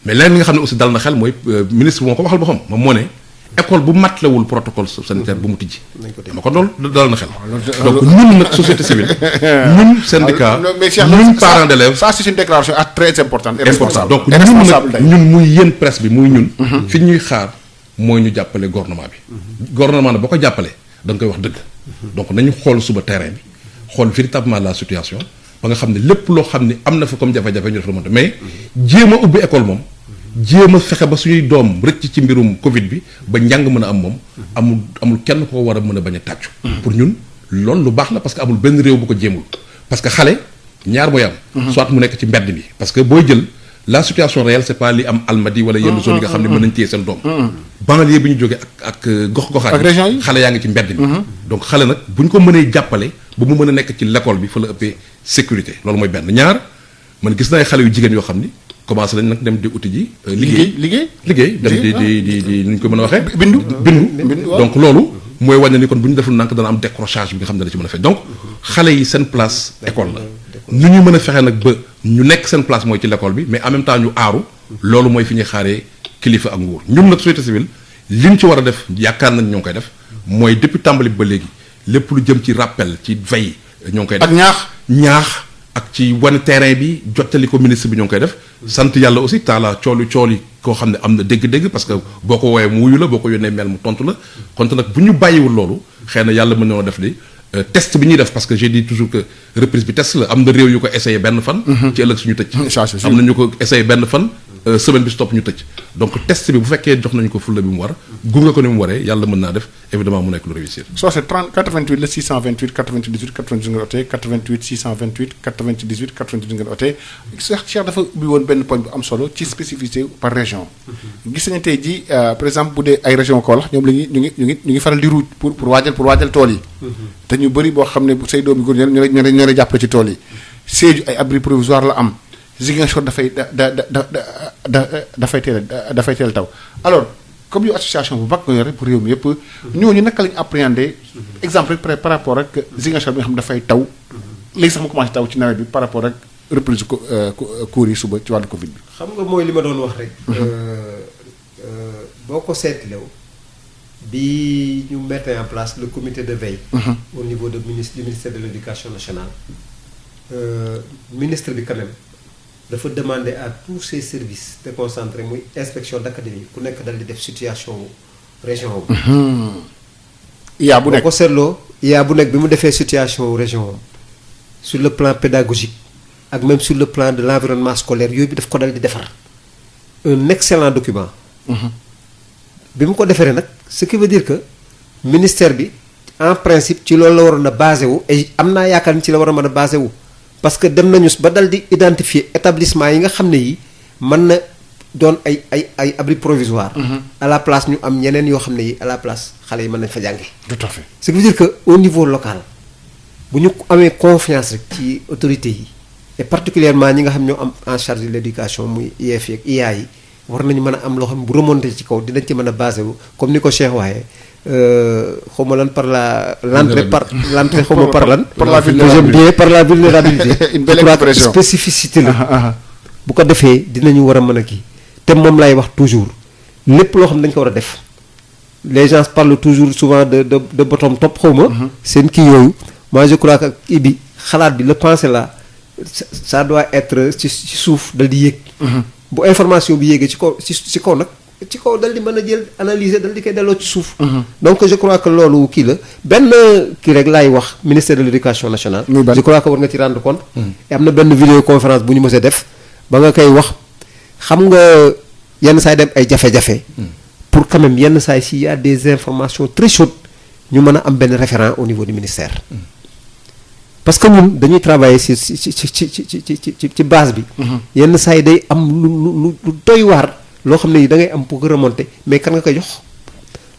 mais leneen li nga xam ne aussi dal na xel mooy ministre bi moo ko waxal boppam moom moo ne école bu matlewul protocole sanitaire bu mu tijji. dama ko loolu dal na xel. donc ñun nag société civile. ñun syndicat ñun parents d'élèves. ça c'est une déclaration très importante et responsable. donc ñun nag ñun muy yéen presse bi muy ñun. fi ñuy xaar mooy ñu jàppale gouvernement bi. gouvernement nag boo ko jàppalee da nga koy wax dëgg. donc nañu xool suba terrain bi xool véritablement la situation ba nga xam ne lépp loo xam ne am na fa comme jafe-jafe ñu def la monté mais jéem a ubbi école moom. jéem a fexe ba suñuy doom rëcc ci mbirum Covid bi ba njàng mën a am moom amul kenn koo war a mën a bañ a tàccu. pour ñun loolu lu baax la parce que amul benn réew bu ko jéemul parce que xale ñaar mooy am. soit mu nekk ci mbedd mi parce que booy jël la situation réelle c'est pas li am Almadies wala yenn zone yi nga xam ne mën nañ téye seen doom. banlieue bi ñu jógee ak gox-goxaat yi xale yaa ngi ci mbedd mi. donc xale nag bu ñu ko mënee jàppale ba mu mën a nekk ci l'école bi fa la ëppee sécurité loolu mooy benn ñaar man gis naa ay xale yu jigéen yoo xam ni. commencé nañ nag dem di uti ji. liggéey dem di nu ñu ko mën a waxee. bindu donc loolu. mooy wàññi ni kon bu ñu deful nank dana am décrochage bi nga xam ne da ci mën a fekk donc xale yi seen place école la. nu ñu mën a fexe nag ba ñu nekk seen place mooy ci l'école bi mais en même temps ñu aaru loolu mooy fi ñuy xaaree kilifa ak nguur ñun nag société civile liñ ci war a def yaakaar nañ ñoo ngi koy def mooy depuis tàmbali ba léegi lépp lu jëm ci rappel ci veille ñoo ngi koy def. ak ñaax ak ci wane terrain bi jottali ko ministre bi ñoo ngi koy def. sant yàlla aussi taala cooli koo xam ne am na dégg-dégg parce que boo ko woowee mu wuyu la boo ko yónnee mel mu tontu la konte nag bu ñu bàyyiwul loolu xëy na yàlla mën nañoo def li test bi ñuy def parce que j'ai dit toujours que reprise bi test la am na réew yu ko essayé benn fan. ci ëllëg suñu tëj. am na ñu ko essayé benn fan. semaine bi stop ñu tëj donc test bi bu fekkee jox nañu ko fulla bi mu war gunge ko ni mu waree yàlla mën naa def évidemment mu nekk lu réussir. soo c'est 88 la 628 98 98 ngeen ootee 88 628 98 98 ngeen ootee Cheikh dafa ubbi woon benn poñ bu am solo ci spécificité par région. gis nañu tey jii par exemple bu dee ay région Kaolack ñoom la ñu ngi faral di ruuj pour waajal tool yi. te ñu bëri boo xam ne say doomi góor ñoo lay jàppale ci tool yi Sédhiou ay abri provisoire la am. Ziguinchor dafay dafay teel taw alors comme yow association bu mag nga yore pour réew mi yëpp ñooñu naka lañu appréhender exemple rek par rapport ak Ziguinchor bi nga xam dafay taw léegi sax mu commencé taw ci nawet bi par rapport ak reprise cours yi suba ci wàllu Covid bi. xam nga mooy li ma doon wax rek. boo ko seetlew bi ñu mettre en place le comité de veille. au niveau du ministère de l'éducation nationale. ministre bi quand même. dafa demander à tous ces services déconcentrés muy inspection d'académie ku nekk dal di def situation région wu. yaa bu nekk boo ko seetloo yaa bu nekk bi mu defee situation région sur le plan pédagogique ak même sur le plan de l'environnement scolaire yooyu bi daf ko dal di defar un excellent document. bi mu ko defaree nag ce qui veut dire que ministère bi en principe ci loolu la waroon a basé wu et am naa yaakaar ni ci la war a mën a basé wu. parce que dem nañu ba dal di identifier établissement yi nga xam ne yi mën na doon ay abri provisoire. à la place ñu am ñeneen yoo xam ne yi à la place xale yi mën nañ fa jànge. tout à fait ce qui veut dire que au niveau local bu ñu amee confiance rek ci autorités yi et particulièrement ñi nga xam ñoo am en charge de l'éducation muy IEF ak IA yi war nañu mën a am loo xam ne bu remonté ci kaw dinañ ci mën a basé wu comme ni ko Cheikh waxee. xaw ma lan par l'entrée xaw ma par lan. par la vulnérabilité bien par la vulnérabilité. une belle expression spécificité la. bu ko defee dinañu war a mën a kii te moom lay wax toujours lépp loo xam ne dañ ko war a def les gens parlent toujours souvent de bottom top xaw ma. seen kii yooyu moi je crois que kii bi xalaat bi le pensée là ça doit être ci suuf dal di yéeg. bu information bi yéegee ci kaw nag. ci kaw dal di mën a jël analyser dal di koy delloo ci suuf. donc je crois que loolu kii la benn kii rek laay wax ministère de l'éducation nationale. je crois que war nga ci rendre compte. et am na benn vidéoconférence bu ñu mës a def ba nga koy wax xam nga yenn saa yi dem ay jafe-jafe. pour quand même yenn saa yi s'il y a des informations très chaudes ñu mën a am benn référent au niveau du ministère. parce que ñun dañuy travailler ci base bi. yenn saa yi day am lu doy waar. loo xam ne yi da ngay am pour remonter mais kan nga koy jox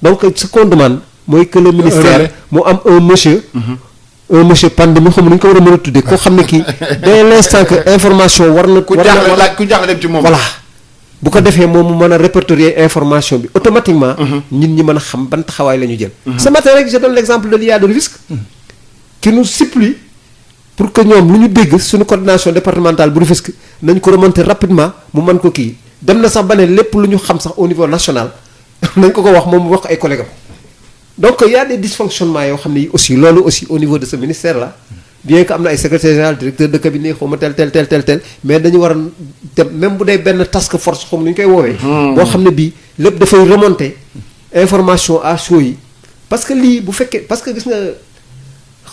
donc ce qu'on demande mooy que le ministère mu am un monsieur pandémie xam nañu ko war a mën a tuddee koo xam ne kii dès l'instant que information war na ku jaaxle dem ci moom voilà bu ko defee moom mu mën a répertorier information bi automatiquement nit ñi mën a xam ban taxawaay la ñu jël ce matin rek je donne l'exemple de l'IA de Rufisque qui nous supplie pour que ñoom lu ñu dégg suñu coordination départementale bu Rufisque nañ ko remonter rapidement mu mën ko kii dem na sax ba ne lépp lu ñu xam sax au niveau national nañ ko wax moom mu wax ay collègues am donc il y a des dysfonctionnements yoo xam ne yi aussi loolu aussi au niveau de ce ministère là bien que am na ay secrétaire général directeur de cabinet xaw ma tel mais dañu war a dem même bu dee benn task force xaw ma nu ñu koy woowee. boo xam ne bii lépp dafay remonter information à chaud yi parce que lii bu fekkee parce que gis nga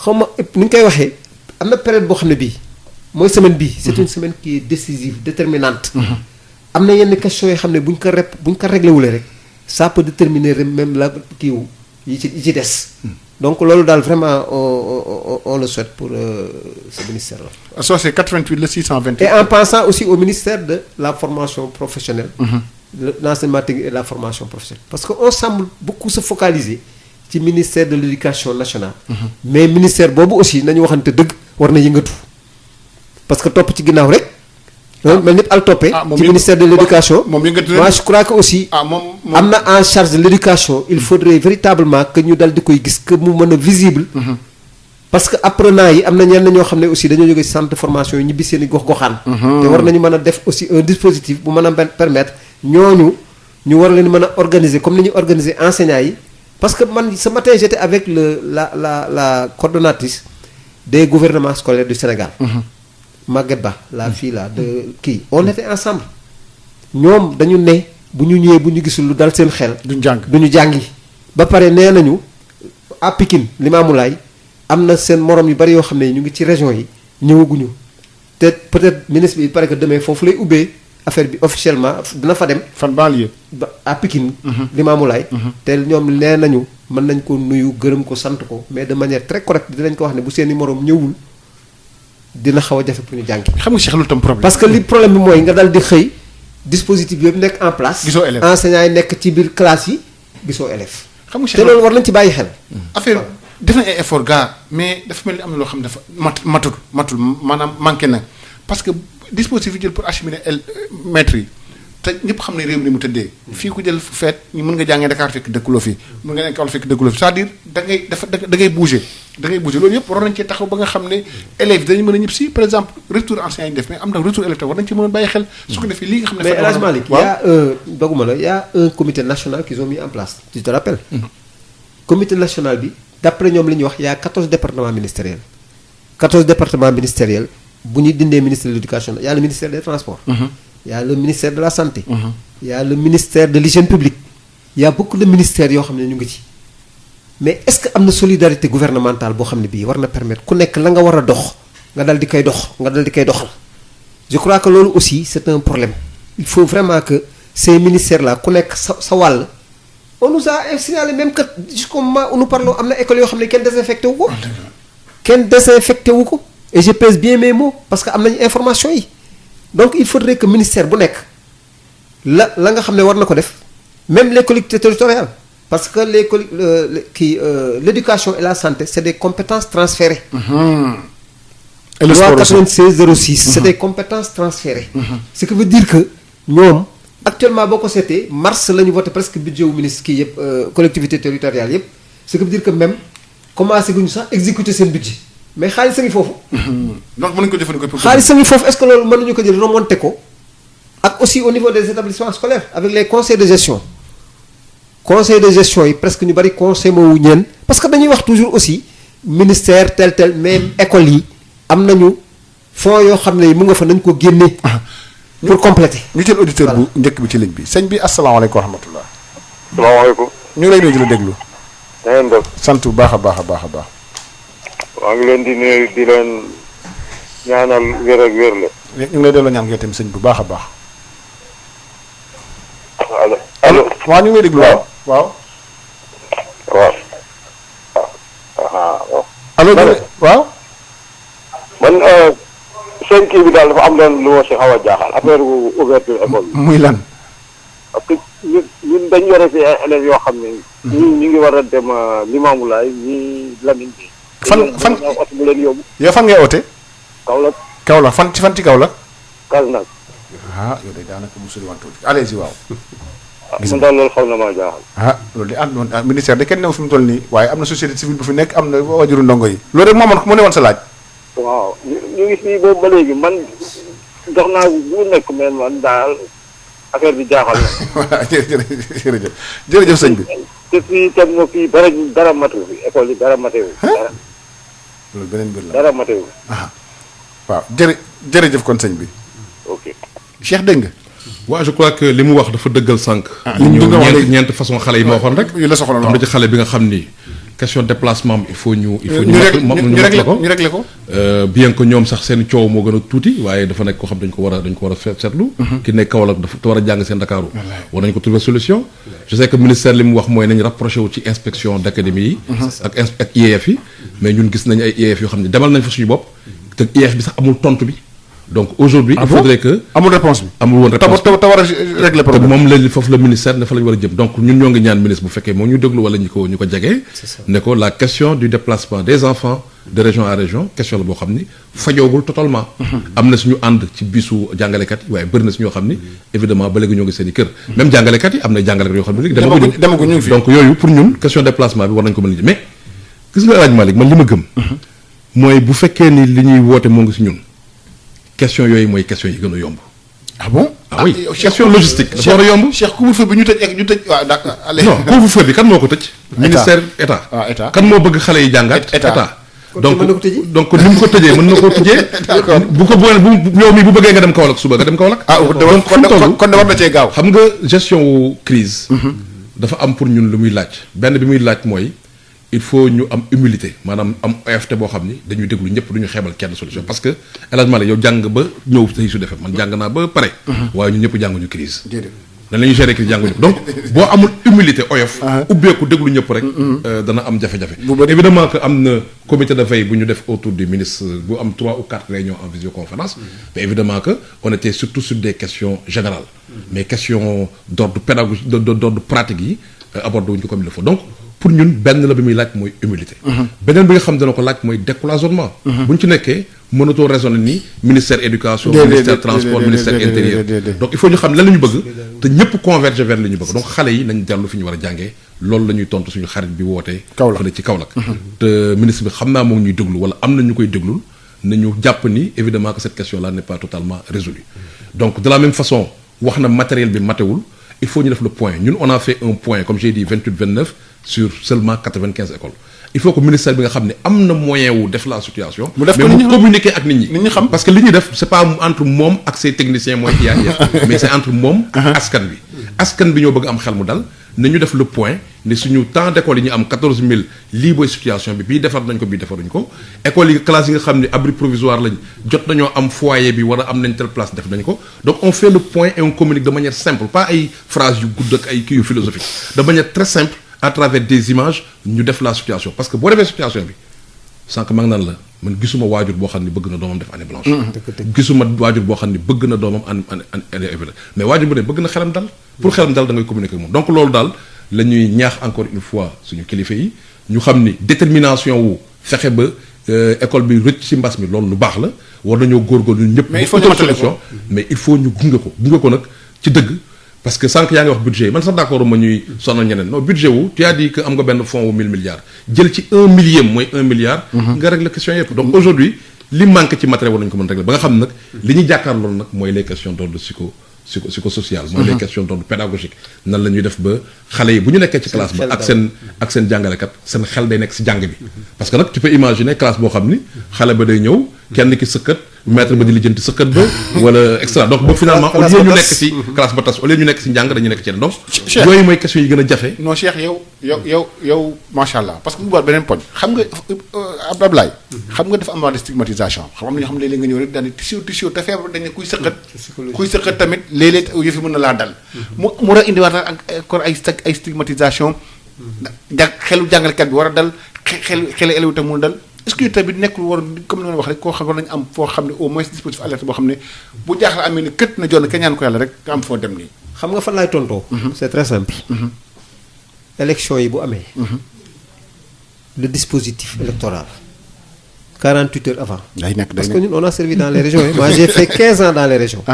xaw ma nu ñu koy waxee am na période boo xam ne bii mooy semaine bii. c'est une semaine qui est décisive déterminante. am na yenn questions yoo xam ne bu ñu ko réglé wulee rek ça peut déterminer même la kii yi ci des. donc loolu daal vraiment on le souhaite pour ce ministère là. ça c'est 88 le 628. et en pensant aussi au ministère de la formation professionnelle. l'enseignement technique et la formation professionnelle. parce que on semble beaucoup se focaliser ci ministère de l'éducation nationale. mais ministère boobu aussi nañu waxante dëgg war na yëngatu parce que topp ci ginnaaw rek. mel nit al toppee ci ministère de l'éducation moi je crois que aussi am na en charge de l'éducation il faudrait véritablement que ñu dal di koy gis que mu mën a visible parce que apprenants yi am na ñenn ñoo xam ne aussi dañoo jóge ci centre de formation yi ñibbi seen i gox-goxaan. te war nañu mën a def aussi un dispositif bu mën a permettre ñooñu ñu war leen mën a organiser comme ni ñuy organiser enseignants yi parce que man ce matin j'étais avec la coordonnatrice des gouvernements scolaires du Sénégal. Maguette Ba la fille là de kii on était ensemble ñoom dañu ne bu ñu ñëwee bu ñu gisul lu dal seen xel. duñu jàngi ba pare nee nañu à Pikine Limamoulaye am na seen morom yu bari yoo xam ne ñu ngi ci région yi ñëwaguñu te peut-être ministre bi il paraît que demain foofu lay ubbee affaire bi officiellement dina fa dem. fan banlieue. ba à Pikine. Limamoulaye. te ñoom nee nañu mën nañ ko nuyu gërëm ko sant ko mais de manière très correcte dinañ ko wax ne bu seeni morom ñëwul dina xaw a jafe pour ñu jàngi. xam nga Cheikh lu tam problème. parce que li problème bi mooy nga dal di xëy dispositif yooyu nekk en place. gisoo élèves enseignants yi nekk ci biir classe yi gisoo élèves. xam nga Cheikh te loolu war nañ ci bàyyi xel. affaire def nañ ay effort gaa mais dafa mel ni am na loo xam ne dafa matul maanaam manqué na parce que dispositif yi jël pour acheminer maîtres yi te ñëpp xam ne réew mi ni mu tëddee. fii ku jël feet ñu mën nga jàngee Dakar fekk dëkkuloo fii mën nga nekk Kaolack fekk dëkkuloo fii c'est-à-dire da ngay bouger loolu yëpp waroon nañ cee taxaw ba nga xam ne élèves dañu mën a ñëpp si par exemple retour enseignant yi ñu def mais am na retour élève te war nañ ci mën a bàyyi xel. su ko defee lii nga xam ne. mais El Hadj Malick y a doguma la y a un comité national qu'ils ont mis en place tu te rappelles. comité national bi d'après ñoom li ñuy wax y a 14 départements ministériels 14 départements ministériels bu ñu dindee ministère de l'éducation y a le ministère des transports. y a le ministère de la santé. y a le ministère de l'hygiène publique. y a beaucoup de ministères yoo xam ne ñu ngi ci mais est-ce que am na solidarité gouvernementale boo xam ne bii war na permettre ku nekk la nga war a dox nga dal di koy doxal je crois que loolu aussi c'est un problème il faut vraiment que ces ministères là ku nekk sa wàll on nous a signalé même que jusqu'au moment où nous parlons am na école yoo xam ne kenn désinfecté wu ko et je pèse bien mes mots parce que am nañu information yi donc il faudrait que ministère bu nekk la nga xam ne war na ko def même les collectivités territoriales parce que l'éducation et la santé c'est des compétences transférées. Et le sport aussi. Loi 96/06 c'est des compétences transférées. Ce qui veut dire que ñoom actuellement boo ko seetee mars la ñu voté presque budget wu ministre kii yëpp collectivités territoriales yëpp ce qui veut dire que même commencé guñu sax exécuter seen budget mais xaalis a ngi foofu. donc mën nañu ko jëfandikoo pour. xaalis a ngi foofu est-ce que loolu mën nañu ko jël remonter ko ak aussi au niveau des établissements scolaires avec les conseils de gestion. conseil de gestion yi presque ñu bari conseil moo ñeen parce que dañuy wax toujours aussi ministère tel mais école yi am nañu fonds yoo xam ne mu nga fa nañ ko génne. pour compléter. ñu jël auditeur bu njëkk bi ci ligne bi sëñ bi asalaamaaleykum wa rahmatullah. salaamaaleykum. ñu ngi lay nuyu di la déglu. na ngeen def. sant bu baax a baax a baax a baax. maa ngi leen di nuyu di leen ñaanal wér ak wér la. ñu ngi lay delloo ñaan nga tamit sëñ bu baax a baax. allo. waaw ñu ngi lay déglu waaw. waaw. allo. waaw. man seen kii bi daal dafa am leen lu ma si xaw a jaaxal affaire ouverture école bi. muy lan. parce que ñun dañu yore fi ay élèves yoo xam ne. ñii ñu ngi war a dem Limamoulaye ñii Lamine bi. fan oto bu leen yóbbu. yow fan ngay oote. Kaolack. Kaolack fan ci Kaolack. Kasnack. yow de daanaka mu sori wantu allez-y waaw. man daal loolu xaw na maa jaaxal. loolu de ànd ministère de kenn new fi mu toll nii waaye am na société civile bu fi nekk am na wajuru ndongo yi. loolu rek moo ne woon sa laaj. waaw ñu ngi fii boobu ba léegi man dox naa bu nekk mais man daal affaire bi jaaxal na. voilà jërëjëf sëñ bi. te fii tam nga fii dara matu fi école yi dara matewu. dara loolu beneen mbir la dara matewu. waaw jërëjëf kon sëñ bi. ok Cheikh dégg nga. waaw je crois que li mu wax dafa dëggal sànq. li ñu ñeent façon xale yi ma waxoon rek. yu la soxla am na ci xale bi nga xam ni question déplacement il faut ñu régler ko. bien que ñoom sax seen coow moo gën a tuuti waaye dafa nekk koo xam dañ ko war a seetlu. ki nekk Kaolack dafa war a jàng seen Dakar. war nañu ko trouver solution. je sais que ministère li mu wax mooy nañu rapproché wu ci inspection d'académie yi. ak IEF yi. mais ñun gis nañu ay IEF yoo xam ne demal nañ fa suñu bopp. te IEF bi sax amul tontu bi. donc aujourd'hui il faudrait que amul réponse bi amul woon réponse te war a régler problème moom la foofu la ministère dafa la ñu war a jëm donc ñun ñoo ngi ñaan ministre bu fekkee moom ñu déglu wala ñu ko jegee ne ko la question du déplacement des enfants de région à région question la boo xam ni fajoogul totalement am na suñu ànd ci bisu jàngalekat yi waaye bëri na si ñoo xam ni évidemment ba léegi ñoo ngi seen i kër même jàngalekat yi am na jàngalekat yoo xam ne léegi demaguñu donc yooyu pour ñun question déplacement bi war nañu ko mën a mais gis nga El Hadj Malick man li ma gëm mooy bu fekkee ni li ñuy woote moo ngi si ñun question yooyu mooy question yi gën a yomb. ah bon. ah oui question logistique. dafa war a yomb. Cheikh couvre-feu bi ñu tëj waaw d'accord. non couvre-feu bi kan moo ko tëj. ministère état. ah état kan moo bëgg xale yi jàngat. état donc donc ni mu ko tëjee mën na koo tëjee. bu ko bu yow mi bu bëggee nga dem Kaolack suba nga dem Kaolack. donc kon war na cee gaaw. xam nga gestion wu crise dafa am pour ñun lu muy laaj. benn bi muy laaj mooy il faut ñu am humilité maanaam am OFT boo xam ni dañuy déglu ñëpp duñu xeebal kenn solution parce que élagement la yow jàng ba ñëw tey su defee man jàng naa ba pare. waaye ñun ñëpp jànguñu crise. dañ la ñuy gérer crise jànguñu donc boo amul humilité oyof. ubbeeku déglu ñëpp rek. dana am jafe-jafe. évidemment que am na comité de veille bu ñu def autour du ministre bu am 3 ou 4 réunions en visioconférence. mais évidemment que on était surtout sur des questions générales. mais questions d'ordre pédagogique d'ordre pratique yi abordé wuñ ko comme il le faut donc. pour ñun benn la bi muy laaj mooy humilité. beneen bi nga xam dana ko laaj mooy décloisonnement. bu ñu ci nekkee mënatoo raisonner ni ministère éducation. ministère transport ministère intérieur. donc il faut ñu xam lan la ñu bëgg. te ñëpp converger vers li ñu bëgg donc xale yi nañ dellu fi ñu war a jàngee loolu la ñuy tontu suñu xarit bi wootee. fële ci Kaolack. te ministre bi xam naa moo ngi ñuy déglu wala am na ñu koy déglul nañu jàpp ni évidemment que cette question là n'est pas totalement résolue. donc de la même façon wax na matériel bi matewul il faut ñu def le point ñun on a fait un point comme j'ai dit 28-29. sur seulement 95 écoles il faut que ministère bi nga xam ne am na moyen wu def la situation. mais mu communiquer ak nit ñi xam parce que li ñuy def c'est pas entre moom ak ses techniciens mooy IAF mais c'est entre moom askan bi ñoo bëgg am xel mu dal na ñu def le point ne suñu temps d'école yi ñu am 14000 lii booy situation bi bii defar nañ ko bii defaruñ ko école yi classe yi nga xam ne abri provisoire lañ jot nañoo am foyer bi wala am nañ telle place def nañ ko donc on fait le point et on communique de manière simple pas ay phrases yu gudd ak ay kii yu philosophique de manière très simple à travers des images ñu def la situation parce que boo defee situation bi sànq mag naan la man gisuma waajur boo xam ne bëgg na doomam def année blanche. gisuma waajur boo xam ne bëgg na doomam année mais waajur bu ne bëgg na xelam dal pour xelam dal da ngay communiquer ak moom donc loolu daal la ñuy ñaax encore une fois suñu kilifa yi ñu xam ni détermination wu fexe ba école bi rëcc ci mbas mi loolu lu baax la war nañoo góorgóorlu ñun ñëpp. mais il faut ñu solution mais il faut ñu gunge ko nag ci dëgg. parce que sànq yaa ngi wax budget yi man sax d'accord ma ñuy sonal ñeneen non budget wu tu as dit que am nga benn fonds wu 1000 milliards jël ci 1 millième mooy 1 milliard. nga régler question yëpp donc aujourd'hui li manque ci matériel war nañu ko mën régler ba nga xam nag li ñu jàkkaar loolu nag mooy les questions d'ordre psychosocial mooy les questions d'ordre pédagogique nan la ñuy def ba xale yi bu ñu nekkee ci classe ba ak seen jàngalekat seen xel day nekk si jàng bi parce que nag tu peux imaginer classe boo xam ni xale ba day ñëw kenn ki sëkkat maître ba di lijjanti sëkkat ba wala extra donc ba finalement au lieu ñu nekk si classe ba tas au lieu ñu nekk si njàng dañuy nekk ci yeneen donc yooyu mooy question yi gën a jafe non Cheikh yow macha allah parce que bu boobaa beneen poñ xam nga Abdoulaye xam nga dafa am wàllu stigmatisation xam nga léeg-léeg nga ñëw rek daal di tissu te feebar dañ ne kuy sëkkat tamit léeg-léeg yëf yi mën na laa dal mu war a indiwaat ak encore ay stigmatisation xelu jàngalekat bi war a dal xelu élève tam mun a dal est-ce que tamit nekkul war comme ni ma wax rek koo xam nañu am foo xam ne au moins dispositif alerte boo xam ne bu jaaxle amee ni kët na jonn ka ñaan ko yàlla rek nga am foo dem nii. xam nga fan laay tontoo. c'est très simple. élection yi bu amee. le dispositif électoral 48 heures avant. day nekk parce que ñun on a servi dans les régions moi j'ai fait 15 ans dans les régions.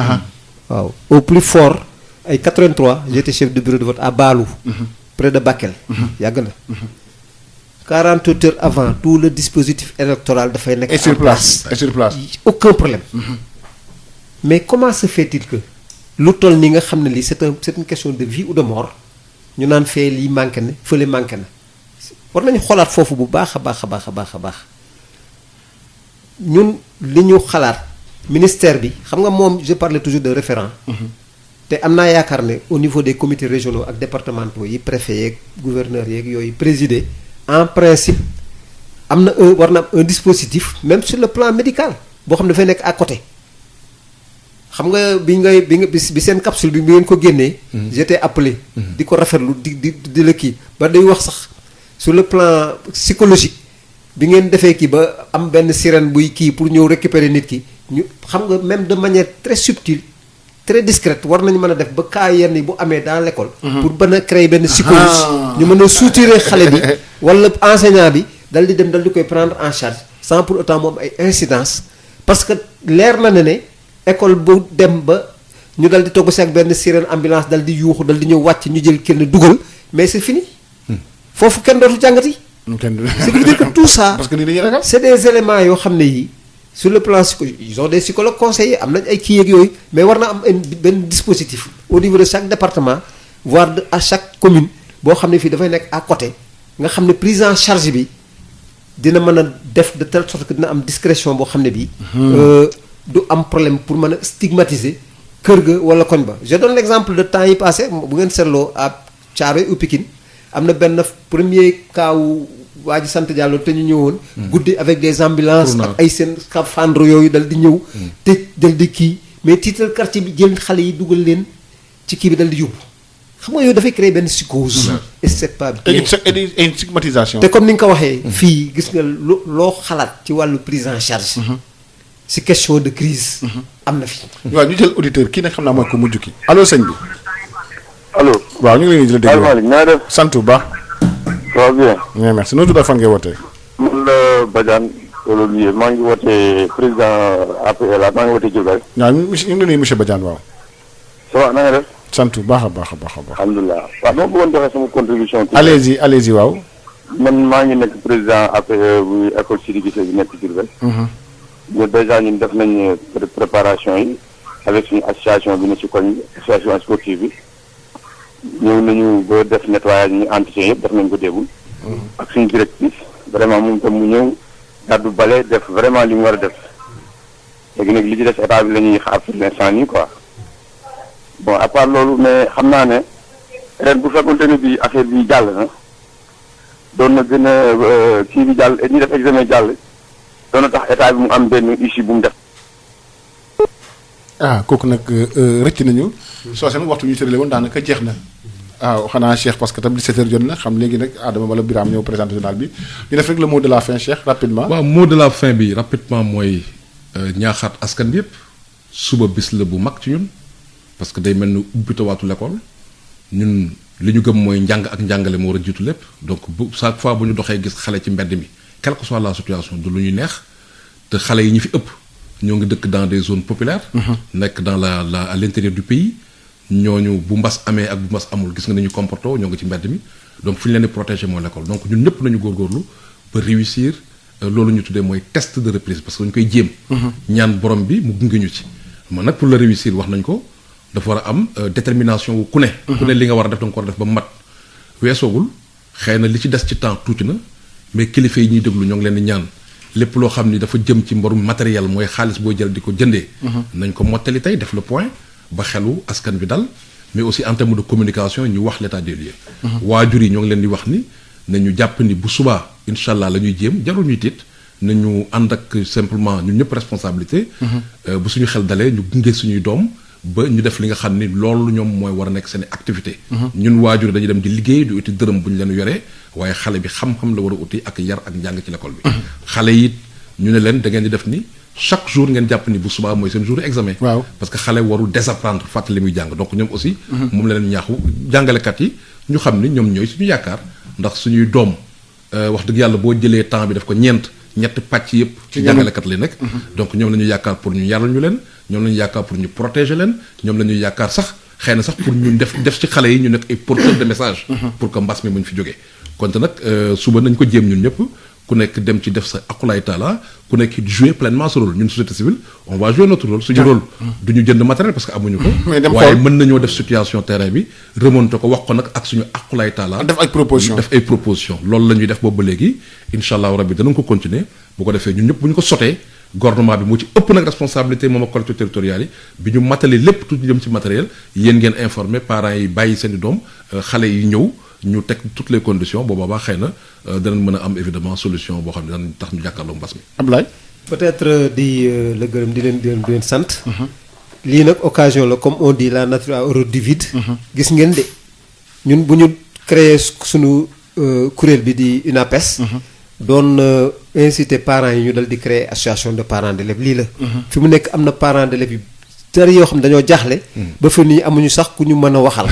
waaw au plus fort ay 83 j'étais chef de bureau de vote à Balou. près de Bakel. yàgg na. 48 heures avant tout le dispositif électoral dafay nekk en place et sur place aucun problème. mais comment se fait-il que lu toll ni nga xam ne lii c'est une question de vie ou de mort ñu naan fee lii manqué na fële manqué na war nañu xoolaat foofu bu baax a baax ñun li ñu xalaat ministère bi xam nga moom je parlais toujours de référent. te am naa yaakaar ne au niveau des comités régionaux ak départementaux yi préfet yeeg gouverneur yeeg yooyu présidé en principe am na war na am un dispositif même sur le plan médical boo xam ne dafay nekk à côté xam nga bi seen capsule bi ngeen ko génnee. j'étais appelé. di ko rafetlu di la kii ba day wax sax sur le plan psychologique bi ngeen defee kii ba am benn sirène buy kii pour ñëw récupérer nit ki ñu xam nga même de manière très subtile très discrète war nañu mën a def ba cas yenn yi bu amee dans l'école. pour mën a créer benn psychologie. ñu mën a soutirer xale bi wala enseignant bi dal di dem dal di koy prendre en charge sans pour autant moom ay incidence parce que leer na ne école bu dem ba ñu dal di togg si ak benn sirène ambulance dal di yuuxu dal di ñëw wàcc ñu jël kenn dugal mais c'est fini. foofu kenn dootu jàngati ce qui veut dire que tout ça parce que nit dañuy ragal. c'est des éléments yoo xam ne yi sur le plan ils ont des psychologues conseillers am nañ ay kii yeeg yooyu mais war na am benn dispositif au niveau de chaque département voire à chaque commune boo xam ne fii dafay nekk à côté nga xam ne prise en charge bi dina mën a def de telle sorte que dina am discrétion boo xam ne bii du am problème pour mën a stigmatiser kër ga wala koñ ba. je donne l'exemple de temps yi passé bu ngeen seetloo à Thiaroye ou Pikine am na benn premier cas wu waa ji sant Diallo te ñu ñëwoon. guddi avec des ambulances ak ay seen scaphandre yooyu dal di ñëw. te dal di kii mais titre quartier bi jël xale yi dugal leen ci kii bi dal di yóbbu xam nga yooyu dafay créer benn psychose. et c'est pas bien et une stigmatisation. te comme ni nga ko waxee. fii gis nga loo xalaat ci wàllu prise en charge. si question de crise am na fi. waaw ñu jël auditeur kii nag xam naa mooy ko mujj ki allo sëñ bi. allo. waaw ñu ngi leen di la déglu. Malick naa def. sant bu baax. ça va bien. oui merci noo tudd ak fan ngay wootee. man la Badiane Olivier maa ngi wootee président APR maa ngi wootee Diourbel. waaw ñu ngi nuyu monsieur Badiane waaw. ça va na nga def. sant bu baax a baax a baax a baax. alhamdulilah waaw dama bëggoon joxe sama contribution. allez-y waaw. man maa ngi nekk président APR bu école Sidi Guissé bi nekk Diourbel. ñu déjà ñun def nañ préparation yi avec suñu association bi ne ci koñ association sportive bi ñëw nañu ba def nettoyage ñu entretien yëpp def nañ ko déggul ak suñu directrice vraiment moom tam mu ñëw gàddu bale def vraiment li mu war a def léegi nag li ci des état bi la ñuy xaar pour l'instant nii quoi bon à part loolu mais xam naa ne ren bu fekkonte ne bi affaire bi jàll na doon na gën a kii bi jàll ñi def examen jàll doon na tax état bi mu am benn issue bu mu def. kooku nag rëcc nañu. soo seen waxtu ñu tërale woon daanaka jeex na. waaw xanaa Cheikh parce que tam 17h jot na xam léegi nag Adama wala Birame ñëw présenté journal bi ñu def rek le mot de la fin Cheikh rapidement. waaw mot de la fin bi rapidement mooy ñaaxaat askan bi yëpp suba bis la bu mag ci ñun parce que day mel ni ubbitawaatu l'école ñun li ñu gëm mooy njàng ak njàngale moo war a jiitu lépp donc chaque fois bu ñu doxee gis xale ci mbedd mi. quelle que soit la situation du lu ñuy neex te xale yi ñi fi ëpp ñoo ngi dëkk dans des zones populaires. nekk dans la à l'intérieur du pays ñooñu bu mbas amee ak bu mbas amul gis nga ni ñu comporté ñoo ngi ci mbedd mi donc fu ñu leen di protéger mooy l'école donc ñun ñëpp nañu góorgóorlu ba réussir loolu ñu tuddee mooy test de reprise parce que dañu koy jéem. ñaan borom bi mu gunge ñu ci. man nag pour le réussir wax nañ ko dafa war a am détermination wu ku ne. ku ne li nga war a def da nga ko war a def ba mat weesoogul xëy na li ci des ci temps tuuti na. mais kilifa yi ñuy déglu ñoo ngi leen di ñaan lépp loo xam ni dafa jëm ci mborum matériel mooy xaalis boo jël di ko jëndee. nañ ko mottali tey def le point ba xelu askan bi dal mais aussi en terme de communication ñu wax l'état des lieux. waajur yi ñoo ngi leen di wax ni nañu jàpp ni bu subaa incha allah la ñuy jéem jarul ñuy tiit nañu ànd ak simplement ñun ñëpp responsabilité. bu suñu xel dalee ñu gunge suñuy doom. ba ñu def li nga xam ni loolu ñoom mooy war a nekk seen activité ñun waajur dañuy dem di liggéey du uti dërëm bu ñu leen yoree waaye xale bi xam-xam la war a uti ak yar ak njàng ci l'école bi xale yi ñu ne leen da ngeen di def ni chaque jour ngeen jàpp ni bu subaa mooy seen jour examen waaw parce que xale warul désapprendre fàttali li muy jàng donc ñoom aussi moom la leen ñaaxu jàngalekat yi ñu xam ni ñoom ñooy suñu yaakaar ndax suñuy doom wax dëgg yàlla boo jëlee temps bi def ko ñetti pàcc yëpp ci jàngalekat lay nekk donc ñoom la ñu yaakaar pour ñu yaral ñu leen ñoom la ñu yaakaar pour ñu protéger leen ñoom la ñuy yaakaar sax xëy na sax pour ñu def ci xale yi ñu nekk ay porteurs de message pour que mbas mi muñ fi jógee konte nag suba nañ ko jéem ñun ñëpp ku nekk dem ci def sa aqulaay taala ku nekk jouer pleinement ce rôle ñun société civile on va jouer notre rôle suñu rôle du ñu jënd matériel parce que amuñu ko waaye mën nañoo def situation terrain bi remonter ko wax ko nag ak suñu aqulaay taala def ay proposition loolu la ñuy def boobu ba léegi incha allahu rabbi danañ ko continuer bu ko defee ñun ñëpp bu ñu ko sotee gouvernement bi moo ci ëpp nag responsabilité moom ak collectivités territoriales yi bi ñu matali lépp tout ñu jëm ci matériel yéen ngeen informé parents yi bàyyi seen i doom xale yi ñëw ñu teg toutes les conditions boobu ba xëy na danañ mën a am évidemment solution boo xam ne danañ tax ñu jàkkaarloo mbas mi. Abdoulaye. peut-être di la gërëm di leen sant. lii nag occasion la comme on dit la nature a horreur du vide. gis ngeen de ñun bu ñu créé suñu kuréel bi di UNAPES. doon inciter parents yi ñu dal di créer association de parents d'élèves lii la. fi mu nekk am na parents d'élèves yi tari yoo xam ne dañoo jaaxle. ba fi nii amuñu sax ku ñu mën a waxal.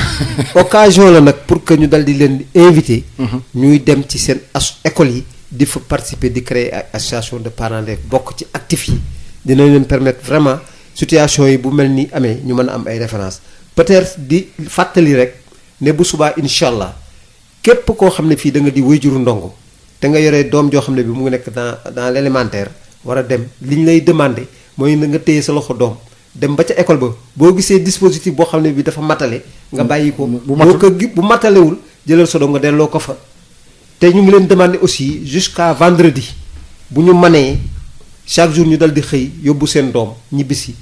occasion la nag pour que ñu dal di leen inviter. ñuy dem ci seen école yi di fa participer di créer association de parents d'élèves bokk ci actifs yi dinañ leen permettre vraiment situation yi bu mel ni amee ñu mën a am ay références peut-être di fàttali rek ne bu subaa incha allah képp koo xam ne fii da nga di waajuru ndongo te nga yore doom joo xam ne bi mu ngi nekk dans l'élémentaire war a dem li ñu lay demandé mooy na nga téye sa loxo doom dem ba ca école ba boo gisee dispositif boo xam ne bi dafa matale nga bàyyi ko bu matalewul jëlal sa doom nga delloo ko fa te ñu ngi leen demandé aussi jusqu'à vendredi bu ñu mënee chaque jour ñu dal di xëy yóbbu seen doom ñibbisi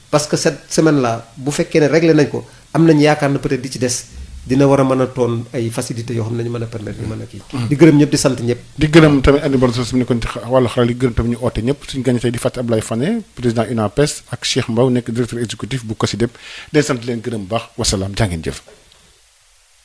parce que cette semaine là bu fekkee ne réglé nañ ko am nañ yaakaar na peut-être di ci des dina war a mën a toon ay facilités yoo xam ne ñu mën a permettre ñu mën a kii. di gërëm ñëpp di sant ñëpp. di gërëm tamit Alioune Badara Sow si mu nekkoon ci wàllu xarala di gërëm tamit ñu oote ñëpp suñu gàncax tey di fàttali Ablaye Fane président UNAPES ak Cheikh Mbaw nekk directeur exécutif bu COSYDEP di sant leen gërëm bu baax wasalaam jaa ngeen jëf.